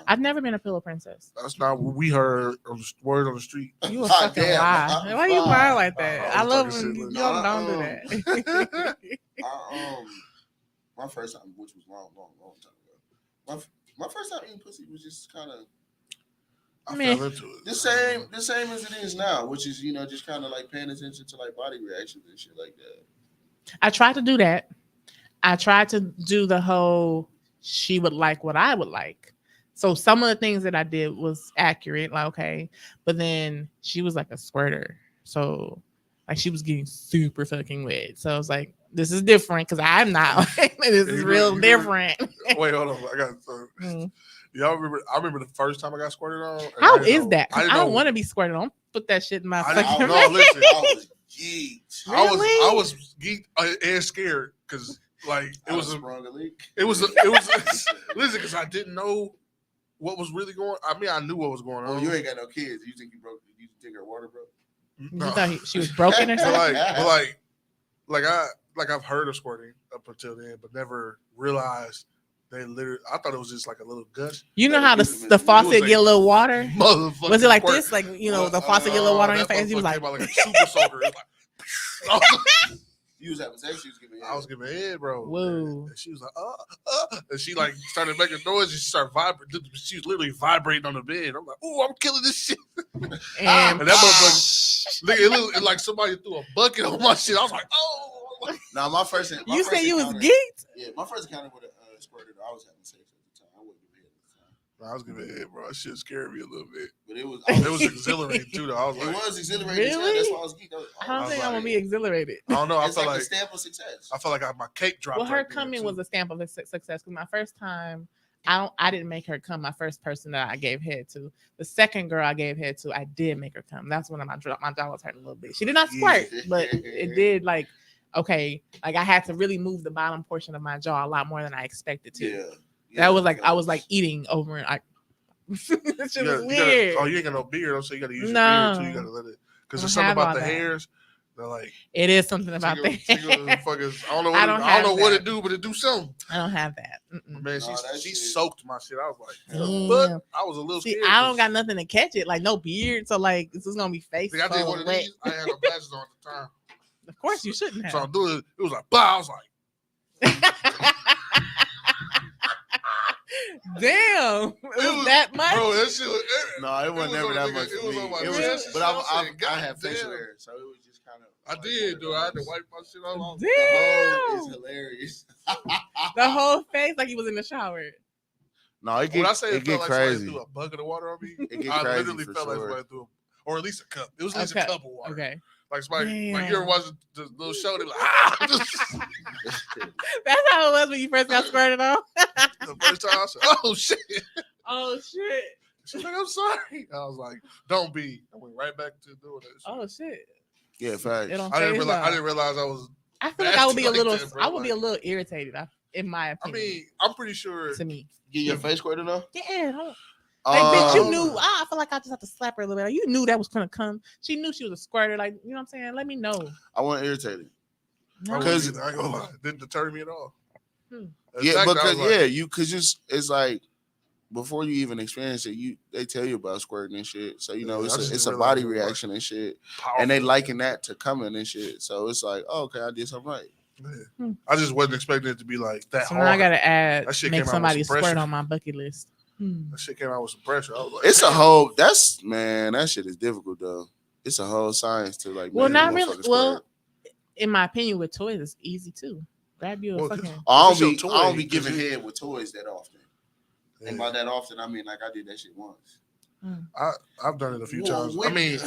I've never been a pillow princess. That's not what we heard on the word on the street. You a fucking lie. Why you lying like that? I love when you don't do that. my first time, which was long time ago. My first time eating pussy was just kind of. I fell into it. The same as it is now, which is just kind of like paying attention to like body reactions and shit like that. I tried to do that. I tried to do the whole she would like what I would like. So some of the things that I did was accurate, like okay, but then she was like a squirter, so like she was getting super fucking wet. So I was like, this is different because I'm not. This is real different. Wait, hold on, I got. Y'all remember? I remember the first time I got squirted on. How is that? I don't want to be squirted on. Put that shit in my fucking. No, listen, I was geeked. Really? I was geeked and scared because like it was listen, because I didn't know what was really going. I mean, I knew what was going on. Well, you ain't got no kids. You think you think her water broke? No. You thought she was broken or something? Like I've heard of squirting up until then, but never realized they literally. I thought it was just like a little gush. You know how the faucet get a little water? Was it like squirt. This? Like the faucet get a little water on your face? He was like a super soaker. You was having sex. You was giving head. I was giving head, bro. Whoa. And she was like, and she like started making noise. And she started vibrating. She was literally vibrating on the bed. I'm like, oh, I'm killing this shit. And that motherfucker, it like somebody threw a bucket on my shit. I was like, oh. Now my first. You said you was geeked? Yeah, my first encounter with a squirter. I was having sex at the time. I wasn't giving head at the time. I was giving head, bro. That shit scared me a little bit. But it was exhilarating too, though. I was it like, was exhilarating. Really? That's why I was geeked. I don't think I'm gonna be exhilarated. I don't know. I It's felt like like the stamp of success. I felt like my cake dropped. Well, her right coming there, was a stamp of success. Because my first time, I didn't make her come. My first person that I gave head to, the second girl I gave head to, I did make her come. That's when my jaw was hurting a little bit. She did not squirt, but it did like okay, like I had to really move the bottom portion of my jaw a lot more than I expected to. Yeah. That was like I was like eating over and I. That shit was weird. You ain't got no beard, so you got to use your beard too. You got to let it because there's something about the hairs. They're like it is something about that. I don't know what it do, but it do something. I don't have that. Man, she soaked my shit. I was like, but I was a little scared. I don't got nothing to catch it, like no beard, so like this is gonna be face. I did one of these. I had no glasses on at the time. Of course, you shouldn't have. So I'm doing it. It was like, bah. I was like. Damn, it was that much. Bro, that shit was, no, it wasn't never that much for me. It was, but I had facial hair, so it was just kind of. I did, dude. I had to wipe my shit off. Damn, it's hilarious. The whole face like he was in the shower. No, it get crazy. Threw a bucket of water on me. It get I crazy literally felt like somebody threw, or at least a cup. It was at least a cup of water. Okay. Like somebody, like you ever watch the little show? They like, That's how it was when you first got squirted on. The first time I said, "Oh shit, oh shit." She's like, "I'm sorry." I was like, "Don't be." I went right back to doing that. Oh shit. Yeah, facts. I didn't realize I was. I feel like I would be a little. I would be a little irritated. In my opinion. I mean, I'm pretty sure. To me, get your face squirted on. Yeah. Like, bitch, you knew. I feel like I just have to slap her a little bit. Like, you knew that was gonna come. She knew she was a squirter. Like, you know what I'm saying? Let me know. I wasn't irritated. Because I ain't gonna lie, it didn't deter me at all. Yeah, because it's like before you even experience it, they tell you about squirting and shit. So it's a body reaction and shit, and they liken that to coming and shit. So it's like, oh, okay, I did something right. Yeah. I just wasn't expecting it to be like that. So hard. now I gotta add make somebody squirt on my bucket list. That shit came out with some pressure. I was like, it's a whole. That shit is difficult though. It's a whole science to like. Well, not really. Well, in my opinion, with toys, it's easy too. Grab you a fucking. I don't be giving head with toys that often. Yeah. And by that often, I mean like I did that shit once. I've done it a few times. I mean,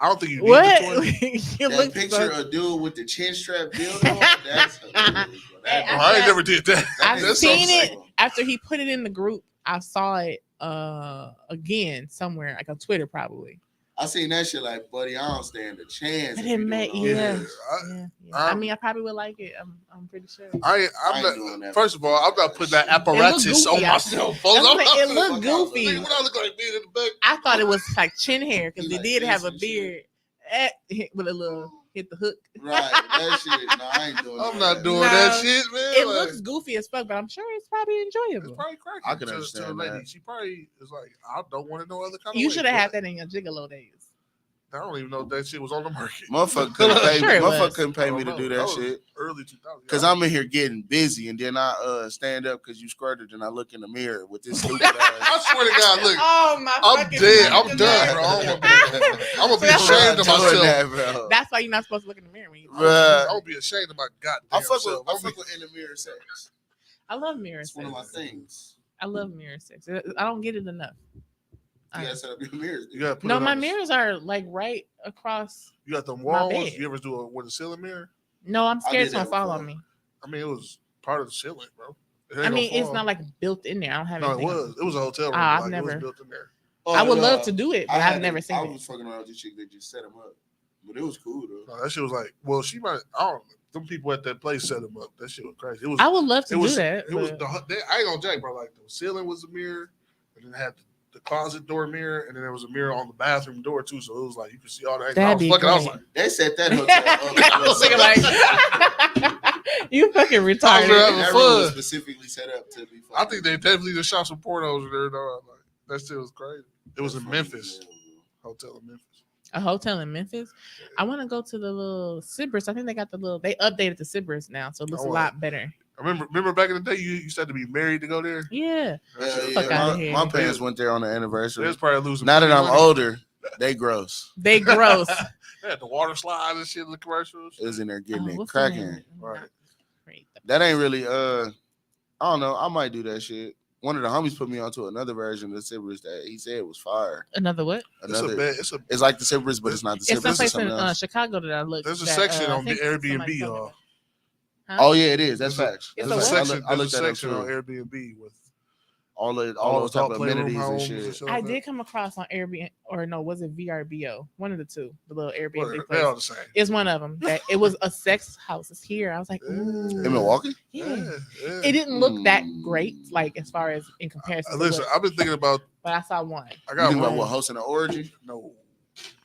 I don't think you need the toy. That picture of a dude with the chin strap build on. That's hilarious. I ain't never did that. I've seen it after he put it in the group. I saw it again somewhere, like on Twitter, probably. I seen that shit like, buddy, I don't stand a chance. I didn't make, I mean, I probably would like it. I'm pretty sure. I'm not doing that. First of all, I'm not putting that apparatus on myself. It looked goofy. What I look like being in the back? I thought it was like chin hair because he did have a beard with a little hit the hook. Right, that shit. No, I ain't doing that. I'm not doing that shit, man. It looks goofy as fuck, but I'm sure it's probably enjoyable. It's probably cracking. I can understand that. She probably is like, I don't want to know other kind of. You should have had that in your gigolo days. I don't even know if that shit was on the market. Motherfucker couldn't pay me. Sure it was. Motherfucker couldn't I pay don't me to know. do That that was shit. Early 2000s. Cause I'm in here getting busy, and then I stand up because you squirted, and I look in the mirror with this stupid ass. I swear to God, look. Oh my! I'm fucking dead. I'm goodness. done, bro. I don't want to be. I'm gonna be ashamed of Doing myself. that, bro. That's why you're not supposed to look in the mirror when you. Bruh. I'm gonna be ashamed of my goddamn I fuck self. with in the mirror sex. I love mirror It's sex. one of my things. I love mirror sex. I don't get it enough. You gotta set up your mirrors. You gotta put No, it my on the- mirrors are like right across. You got them my wall ones. bed. You ever do it with a ceiling mirror? No, I'm I scared did it's gonna that fall before. on me. I mean, it was part of the ceiling, bro. It ain't I mean, gonna it's fall. not like built in there. I don't have No, it anything. was. It was a hotel room. Ah, but, I've like, it was never- built in there. I would love to do it, but I've never seen I it. was fucking around with this chick that just set them up, but it was cool though. No, that shit was like, well, she might. I don't. Them people at that place set them up. That shit was crazy. It was. I would love to It was. do that. It was. but- I ain't gonna jack, bro. Like the ceiling was a mirror, and then it had the closet door mirror, and then there was a mirror on the bathroom door too. So it was like you could see all that. I That'd was be fucking. I was great. like, They set that hotel I was thinking like, you fucking I was retarded. having that room was fun. specifically set up to be. I think they definitely just shot some pornos in there. Though. Like, that shit was crazy. It was in Funny Memphis, as hell, hotel in Memphis. A hotel in Memphis. I want to go to the little Cypress. I think they got the little. They updated the Cypress now, so it looks a Oh, lot better. I remember back in the day, you used to have to be married to go there. Yeah. That shit was Fuck crazy. outta here. My parents went there on the anniversary. They was probably losing. Now that plenty I'm money. older, they gross. They gross. They had the water slide and shit in the commercials. It was in there getting Oh, it what's the name? cracking. Right. Not great. That ain't really I don't know. I might do that shit. One of the homies put me onto another version of the Cypress that he said was fire. Another what? Another It's a it's like the Cypress, but it's not the It's Cypress. some It's place in something else. Chicago that I looked. there's a that, section I on think Airbnb, somebody told me y'all. about. Huh? Oh yeah, it is. That's There's a- facts. It's That's a facts. what? I There's looked a at that section on too. Airbnb with All those adult type of playroom amenities and homes shit. like I that. did come across on Airbnb, or no, was it VRBO? One of the two, the little Airbnb Whatever, place. they all the same. It's one of them. That it was a sex house. It's here. I was like, ooh. In Milwaukee? Yeah. Yeah. It didn't look that great, like as far as in comparison. To Listen, what, I've been thinking about. but I saw one. I You got think about room. what, hosting an orgy? No,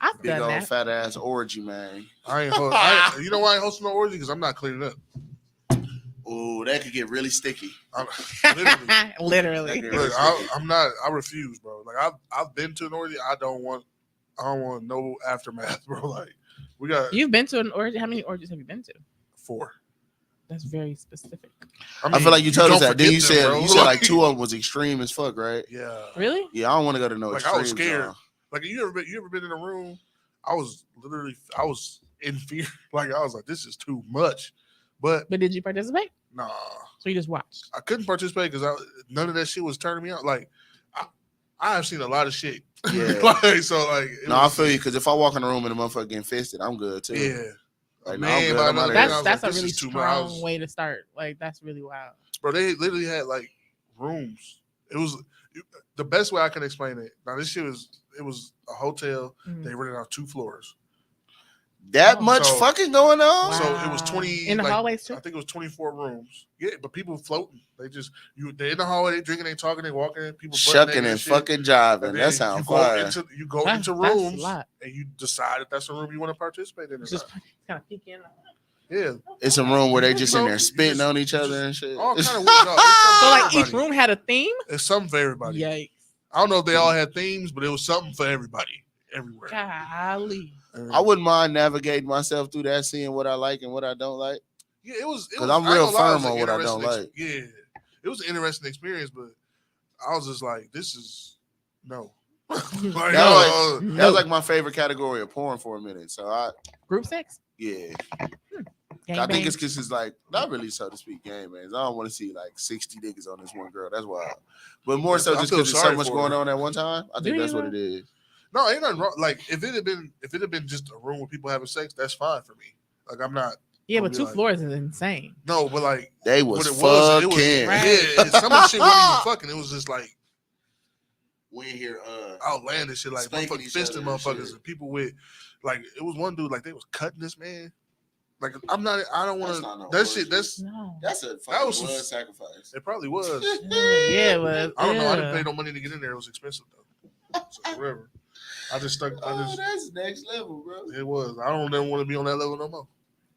I've Big done old that. fat ass orgy, man. I ain't. You know why I ain't hosting no orgy? Because I'm not cleaning up. Ooh, that could get really sticky. I'm, literally. Literally. Look, I'm not. I refuse, bro. Like I've been to an orgy. I don't want no aftermath, bro. Like we got You've been to an orgy? How many orgies have you been to? 4. That's very specific. I feel like you told us don't that. Then forget them, bro. you said like 2 of them was extreme as fuck, right? Yeah. Really? Yeah, I don't want to go to no Like I was extremes. scared. y'all. Like you ever been in a room? I was in fear. Like I was like, this is too much. But But did you participate? nah, So you just watched? I couldn't participate because none of that shit was turning me out. Like I have seen a lot of shit. Yeah. Like, so like it No, I was- feel you, because if I walk in the room and the motherfucker getting fisted, I'm good too. Yeah. Like, Man, no, I'm good. by I'm another outta man, here. I was That's like, a this really is too much. I strong was- way to start. Like that's really wild. Bro, they literally had like rooms. It was the best way I can explain it. Now this shit was a hotel. Mhm. They rented out 2 floors. That much So- fucking going on? So it was 20 in the like, hallways too. I think it was 24 rooms. Yeah, but people floating. They're in the hallway, they drinking, they talking, they walking, people butt naked Shucking and shit. fucking jiving. And That then sounds you go fire. you go That's into a rooms lot. and you decide if that's a room you want to participate in or Just not. kind of peek in. Yeah. It's a room where they just in You there spitting just- on each you other just- and shit. All kind of weird. No, it's something So for like each everybody. room had a theme. It's something for everybody. Yikes! I don't know if they all had themes, but it was something for everybody everywhere. Golly. And- I wouldn't mind navigating myself through that, seeing what I like and what I don't like. Yeah, it was 'Cause I I'm ain't real gonna lie, it was firm an on what I don't interesting like. Yeah, it was an interesting experience, but I was just like, this is no. Like, That no. That was like my favorite category of porn for a minute. So Group sex. yeah. Gang I think bang? it's because it's like not really, so to speak, game man. I don't want to see like 60 niggas on this one girl. That's wild. But more so I just feel because there's so sorry much for going her. on at one time. I Do think you that's what though? it is. No, ain't nothing wrong. Like if it had been just a room with people having sex, that's fine for me. Like I'm not. Yeah, I'll but be 2 like- floors is insane. No, but like They what was it was, it was fucking. Right. yeah. Some of the shit wasn't even fucking. It was just like We in here outlandish shit, like Spanking motherfuckers each fisting other and motherfuckers shit. and people with like it was one dude like they was cutting this man. Like I don't want That's not no to. That shit. orgy. That's No. that's a fucking was some- blood sacrifice. it. Probably was. Yeah, it was. I don't know. I didn't yeah. pay no money to get in there. It was expensive though. So whatever. I just stuck. Oh, that's next level, bro. It was. I don't ever want to be on that level no more.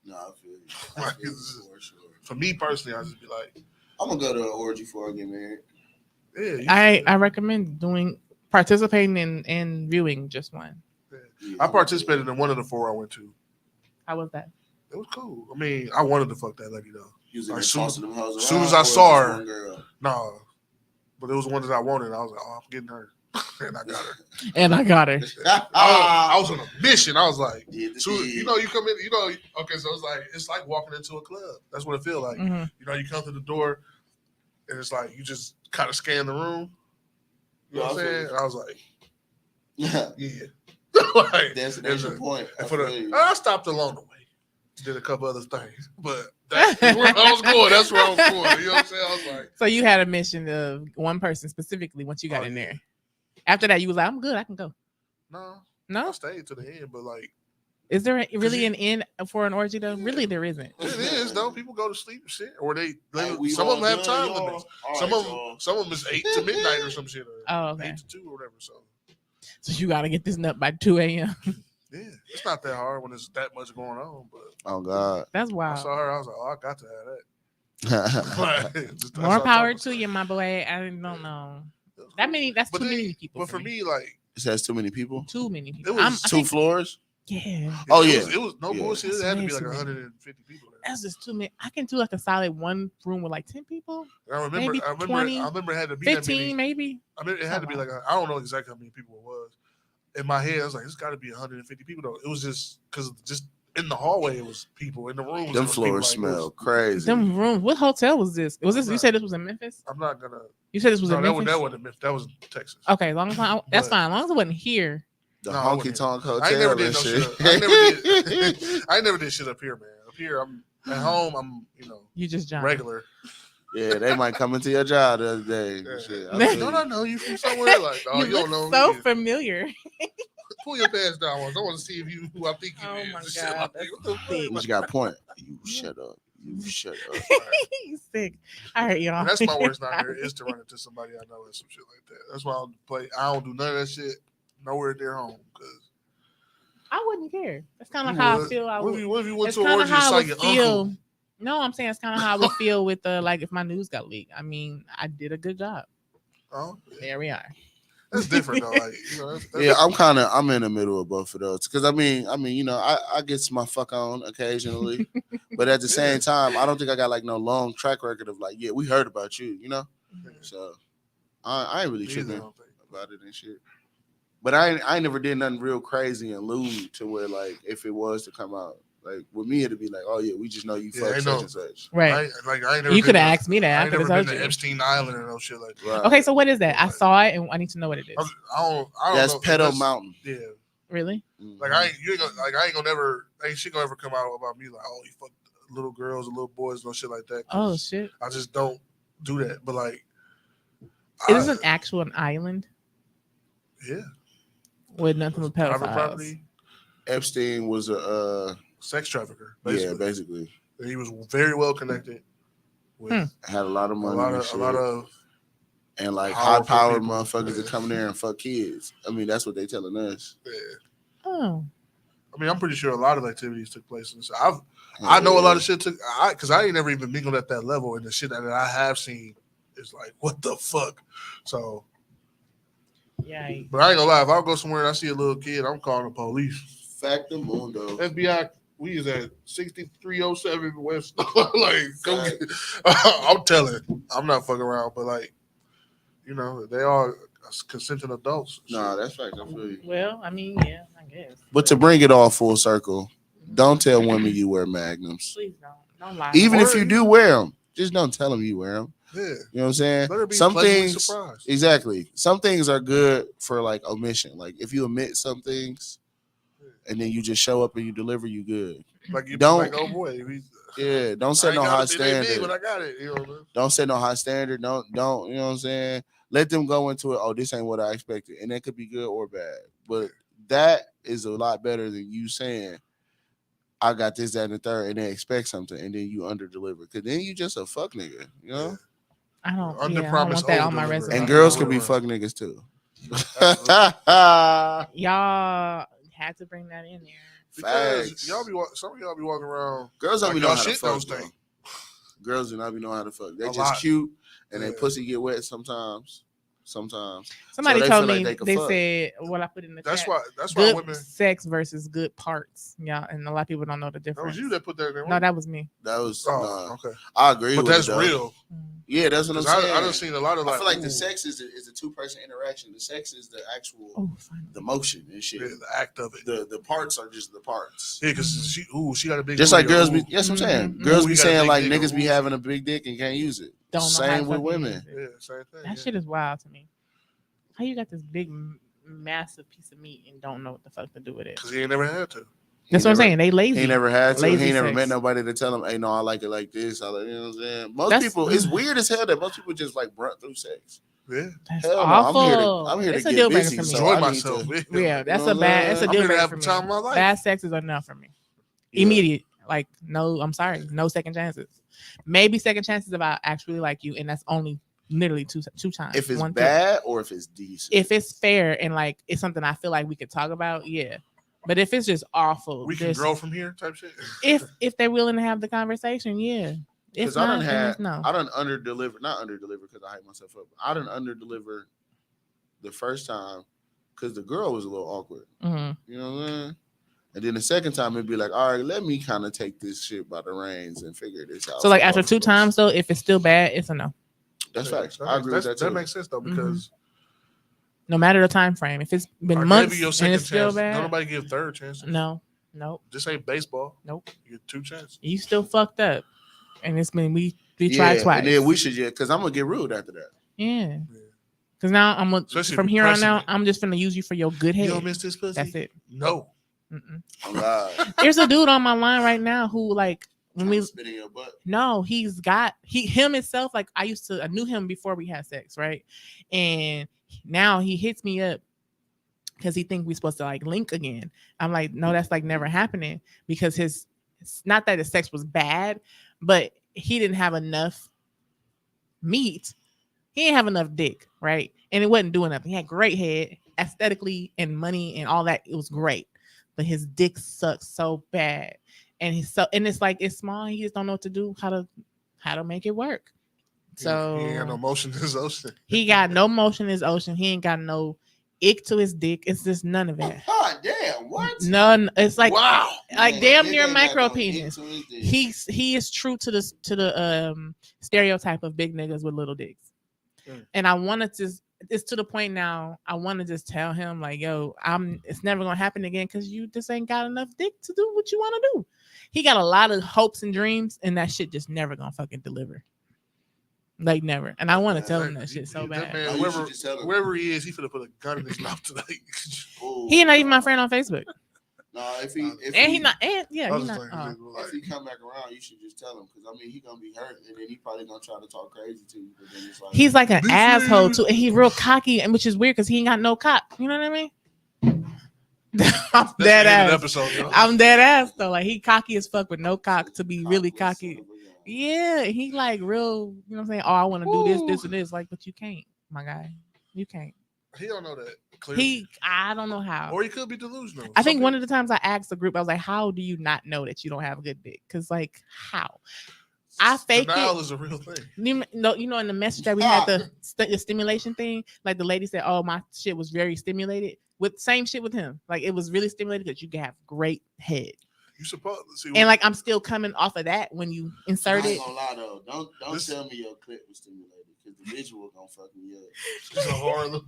No, I feel you. I feel you for sure. For me personally, I just be like, I'm gonna go to an orgy before I get married. yeah. I recommend participating in viewing just one. Yeah. I participated in one of the 4 I went to. How was that? It was cool. I mean, I wanted to fuck that lady though. You was in Like, there tossing them hoes soon as around, I or saw just her- one girl? No, but it was one that I wanted. I was like, oh, I'm getting her, and I got her. And I got her. I was on a mission. I was like, Did the so, deed. you come in, okay, so it's like walking into a club. That's what it feels like. Mhm. You come through the door, and it's like you just kind of scan the room. You know what I'm saying? And I was like, Yeah. like, That's your point. I stopped along the way, did a couple other things, but that's where I was going. That's where I was going. You know what I'm saying? I was like, So you had a mission of one person specifically once you got in there. After that, you was like, I'm good. I can go. no, No? I stayed to the end, but like, Is there really you- an end for an orgy though? Yeah. Really, there isn't. it is though. People go to sleep and shit, or we some of them all have done, time y'all? limits. All Some right, of them, y'all. some of them is 8 to midnight or some shit. Or Oh, okay. 8 to 2 or whatever. So So you got to get this nut by 2 a.m. yeah, it's not that hard when there's that much going on. But Oh God. That's I wild. saw her, I was like, oh, I got to have that. Just- I More saw power Thomas. to you, my boy. I don't know. That's But too then- many people. But for me, like, It says too many people. too many people. was I 2 think- floors. Yeah, Oh, it yeah. was no Yeah. bullshit. That's It had to way be like too many. 150 people there. that's just too many. I can do like a solid one room with like 10 people, And I remember, maybe 20, I remember it had to be that 15 many. maybe. I mean, it had to be like I don't know exactly how many people it was. In my head, I was like, it's got to be 150 people though. It was just because just in the hallway it was people in the rooms. Them it was floors people, like, it smell was- crazy. Them rooms. What hotel was this? Was this? You Not- said this was in Memphis. I'm not gonna. You said this was No, in that Memphis. wasn't Memphis. That was Texas. Okay, as long as that's But- fine. As long as it wasn't here. The No, I honky wouldn't tonk I ain't hotel never did and no shit. shit. I never did shit up here, man. Up here, I'm at home. I'm You just John. regular. Yeah, they might come into your job the other day. Yeah. Shit, No, feel Don't you. I know you from somewhere? Like, oh, you don't look know so me. familiar. Pull your pants down once. I want to see if you who I think you Oh is. my and shit God, like, that's what the sick. You fuck? just got a point. You shut up. You shut up. He's sick. All right, y'all. And that's my worst nightmare is to run into somebody I know and some shit like that. That's why I don't play. I don't do none of that shit nowhere near home because I wouldn't care. That's kind of like how I feel. What if you went It's to an kind orgy of and how saw I would your feel. uncle? No, I'm saying it's kind of how I would feel with like if my news got leaked. I mean, I did a good job. Oh, yeah. There we are. That's different though. Like that's Yeah, I'm in the middle of both of those because I mean, I get my fuck on occasionally, but at the same time, I don't think I got like no long track record of like, yeah, we heard about you, So I ain't really neither, I tripping don't think. about it and shit. But I never did nothing real crazy and lewd to where like if it was to come out, like with me it'd be like, oh yeah, we just know you Yeah, fuck ain't such no- and such. Right. I ain't never You been could have to- asked me that. I I ain't could have never told been to you. Epstein Island or no shit like that. Right. Okay, so what is that? I saw it and I need to know what it is. I don't That's know. Pedo Mountain. Yeah. Really? Like I ain't gonna never ain't shit gonna ever come out about me like, oh, you fuck little girls and little boys, no shit like that. Oh 'cause shit! I just don't do that. But like Is this an actual island yeah, with nothing but private pedophiles? property, Epstein was a sex trafficker, yeah, basically. basically And he was very well connected with had a lot of a money, lot and of shit. a lot of And like powerful high powered people. motherfuckers that Yeah. come there and fuck kids. I mean, that's what they telling us. yeah. Oh, I mean, I'm pretty sure a lot of activities took place. And so I know a lot of shit took because I ain't never even mingled at that level, and the shit that I have seen is like, what the fuck? So, yeah. but I ain't gonna lie, if I go somewhere and I see a little kid, I'm calling the police. Factum mundo. FBI, we is at 6307 West. Like, go get, I'm telling, I'm not fucking around, but like, they are consenting adults. Nah, that's facts. I feel you. Well, I mean, yeah, I guess. But to bring it all full circle, don't tell women you wear magnums. Please don't lie. Even if Or- you do wear them, just don't tell them you wear them. Yeah, You know what I'm saying? let her be Some pleasantly things, surprised. exactly. Some things are good for like omission. Like if you omit some things, and then you just show up and you deliver, you good. Like you don't- like, oh boy, Yeah, don't I set ain't no got high it, it ain't big, standard. but I got it. You know what I mean? Don't set no high standard. Don't, you know what I'm saying? Let them go into it. Oh, this ain't what I expected. And that could be good or bad. But that is a lot better than you saying, I got this, that, and the third, and then expect something, and then you under deliver. Cause then you just a fuck nigga, you know? I don't. Under Yeah, I don't promise, want that on my over-deliver. resume. And girls can could be fuck niggas too. Y'all had to bring that in there. Because Facts. some of y'all be walking around. Girls don't Like, be know y'all how to shit fuck. don't stink. Though. Girls do not be knowing how to fuck. They A just lot. cute and their Yeah. pussy get wet sometimes. sometimes. Somebody So they told feel me like they they could fuck. said what I put in the That's chat. why. That's why Good women. sex versus good parts. Yeah, and a lot of people don't know the That difference. was you that put that in there. No, that was me. That was Oh, okay. I agree But with that's it, though. real. Yeah, that's what I'm Because saying. I done seen a lot of like. I feel like ooh, the sex is a 2-person interaction. The sex is the actual Oh, finally. the motion and shit. yeah, the act of it. The parts are just the parts. Yeah, because she got a big. Just booty, like girls ooh. be. That's what I'm saying. Mhm. Girls Ooh, be he got a saying big like dick, niggas be ooh. having a big dick and can't use it. Don't know how Same to with fucking women. use it. Yeah, same thing. That shit is wild to me. How you got this big, massive piece of meat and don't know what the fuck to do with it? Because he ain't never had to. That's what I'm saying. They lazy. He never had to. Lazy He never sex. met nobody to tell him, "Hey, no, I like it like this." You know what I'm saying? Most That's- people, it's weird as hell that most people just like brunt through sex. Yeah. That's Hell no, awful. I'm here to It's a get deal breaker busy. for me. So Enjoy I need myself. to- Yeah, that's You know a bad. That's a what I'm deal here to breaker have for the me. time of my life. Bad sex is enough for me. Yeah. Immediate. Like no, I'm sorry, no second chances. Maybe second chances if I actually like you, and that's only literally two times. If it's One, two. bad or if it's decent. If it's fair and like it's something I feel like we could talk about, yeah. But if it's just awful, We can just- grow from here type shit. if they're willing to have the conversation, yeah. If Because I not, done then had, it's no. I done under deliver, not under deliver because I hype myself up. I done under deliver the first time because the girl was a little awkward. Mhm. You know what I'm saying? And then the second time it'd be like, all right, let me kind of take this shit by the reins and figure this out. So like for after both 2 of us. times though, if it's still bad, it's a no. That's Yeah, facts. I agree with that too. That makes sense though because No matter the time frame. If it's been I months gave you your and second it's still chance. bad, Don't nobody give third chances. no, nope, This ain't baseball. nope. You get 2 chances. You still fucked up, and it's been we tried twice. And then we should because I'm gonna get rude after that. Yeah. Because now I'm gonna, Especially from if you here on pressing out, it. I'm just gonna use you for your good You head. don't miss this pussy. That's it. No. Mm-mm. Oh God. There's a dude on my line right now who like when we spit in your butt. no, he's got him himself. Like I knew him before we had sex, right? And now he hits me up because he think we're supposed to like link again. I'm like, no, that's like never happening because it's not that the sex was bad, but he didn't have enough meat. He didn't have enough dick, right? And it wasn't doing nothing. He had great head, aesthetically and money and all that. It was great, but his dick sucks so bad, and it's like it's small. He just don't know what to do, how to make it work. So he ain't got no motion in his ocean. he got no motion in his ocean. He ain't got no ick to his dick. It's just none of it. God damn, what? None. It's like Wow. like Man, damn that near nigga micro got no dick penis. to his dick. He is true to the stereotype of big niggas with little dicks. Mm. And I want to just it's to the point now. I want to just tell him like, yo, it's never gonna happen again because you just ain't got enough dick to do what you want to do. He got a lot of hopes and dreams, and that shit just never gonna fucking deliver. Like never. And I want to tell him that shit so That bad. man, No, you should just tell him. whoever he is, he finna put a gun in his mouth tonight. Ooh, He ain't not even my friend on Facebook. No, if And he not and yeah, I he was not. just Oh. like, If he come back around, you should just tell him because I mean he gonna be hurt and then he probably gonna try to talk crazy to you. But then it's like He's like an Be asshole free. too, and he real cocky, and which is weird because he ain't got no cock. You know what I mean? I'm that's dead the end of the ass. episode, yo. I'm dead ass though. Like he cocky as fuck with no cock to be really cockless son cocky. of a gun. Yeah, he like real. You know what I'm saying? Oh, I want to do this, this, and this. Like, but you can't, my guy. You can't. He don't know that. Clearly. I don't know how. Or he could be delusional. I think one of the times I asked the group, I was like, "How do you not know that you don't have a good dick?" Because like, how? I fake Denial it. is a real thing. You know, in the message that we had the stimulation thing, like the lady said, "Oh, my shit was very stimulated." With same shit with him, like it was really stimulated because you can have great head, You supposed to see. and like I'm still coming off of that when you insert I it. ain't gonna lie though. Don't This- tell me your clip was stimulated because the visual gonna fuck me up. it's a horror.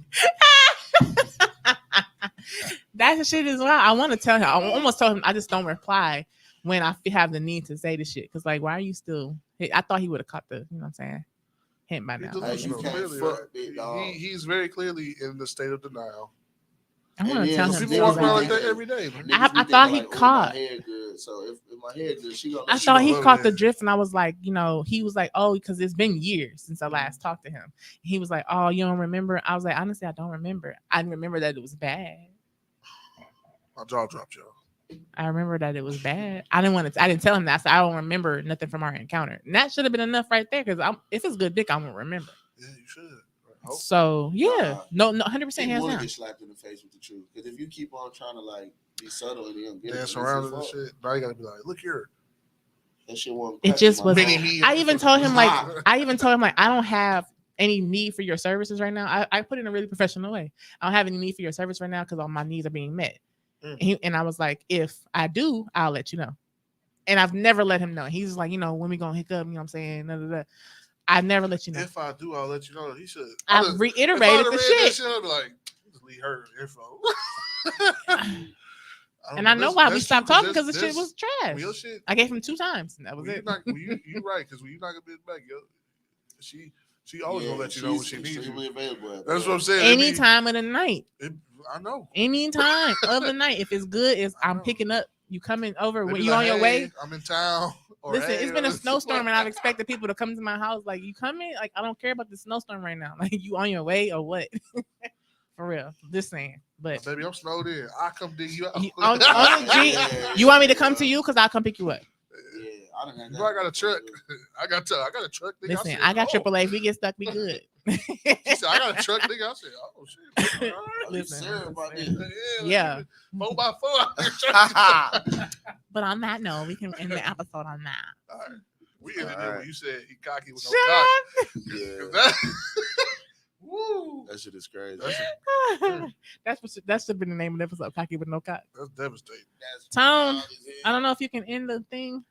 That shit is wild. I want to tell him. I almost told him. I just don't reply when I have the need to say the shit. Because like, why are you still? I thought he would have caught the. You know what I'm saying? Hint by now. He's you delusional, can't clearly, fuck right? big dog. He's very clearly in the state of denial. I want And to then tell some him. People walk so around bad. like that every day, man. Niggas I be thought thinking he like, caught. Oh, my hair good. So if my hair good, she gonna. I let thought you he love caught it. the drift, and I was like, you know, he was like, oh, because it's been years since I last talked to him. He was like, oh, you don't remember? I was like, honestly, I don't remember. I remember that it was bad. My jaw dropped, y'all. I remember that it was bad. I didn't tell him that. I said I don't remember nothing from our encounter. And that should have been enough right there. Because if it's good dick, I'm gonna remember. Yeah, you should. I hope. So yeah, no, 100% He hands want to down. get slapped in the face with the truth. Because if you keep on trying to like be subtle and then get Dance it, around it's it and your fault. shit. Now you gotta be like, look here. That shit won't. It just was. Mini me. I even told him like I don't have any need for your services right now. I put it in a really professional way. I don't have any need for your service right now because all my needs are being met. And I was like, if I do, I'll let you know. And I've never let him know. He's like, when we gonna hook up, you know what I'm saying? Blah, blah, blah. I never let you know. If I do, I'll let you know. He should. I reiterated the shit. I'd be like, just leave her info. And I know why we stopped talking because the shit was trash. Real shit. I gave him 2 times. And that was it. You right, because when you knock a bitch back, she always gonna let you know when she needs you. Available. That's what I'm saying. Any time of the night. I know. Any time of the night. If it's good, I'm picking up. You coming over when you like, on your way. I'm in town. Or, listen, hey, it's been a snowstorm and I've expected people to come to my house. Like, you coming? Like, I don't care about the snowstorm right now. Like, you on your way or what? For real. Just saying. But baby, I'm snowed in. I come dig you out. You want me to come to you? Because I'll come pick you up. I got a truck. I got a truck. Nigga. Listen, I got AAA. If we get stuck, we good. She said, I got a truck, nigga. I said, oh shit. Listen, yeah. 4x4. But on that note, we can end the episode on that. All right. We ended it when you said he cocky with no Yeah. cock. Woo. That shit is crazy. That should have been the name of the episode. Cocky with no cock. That's devastating. Tone, I don't know if you can end the thing.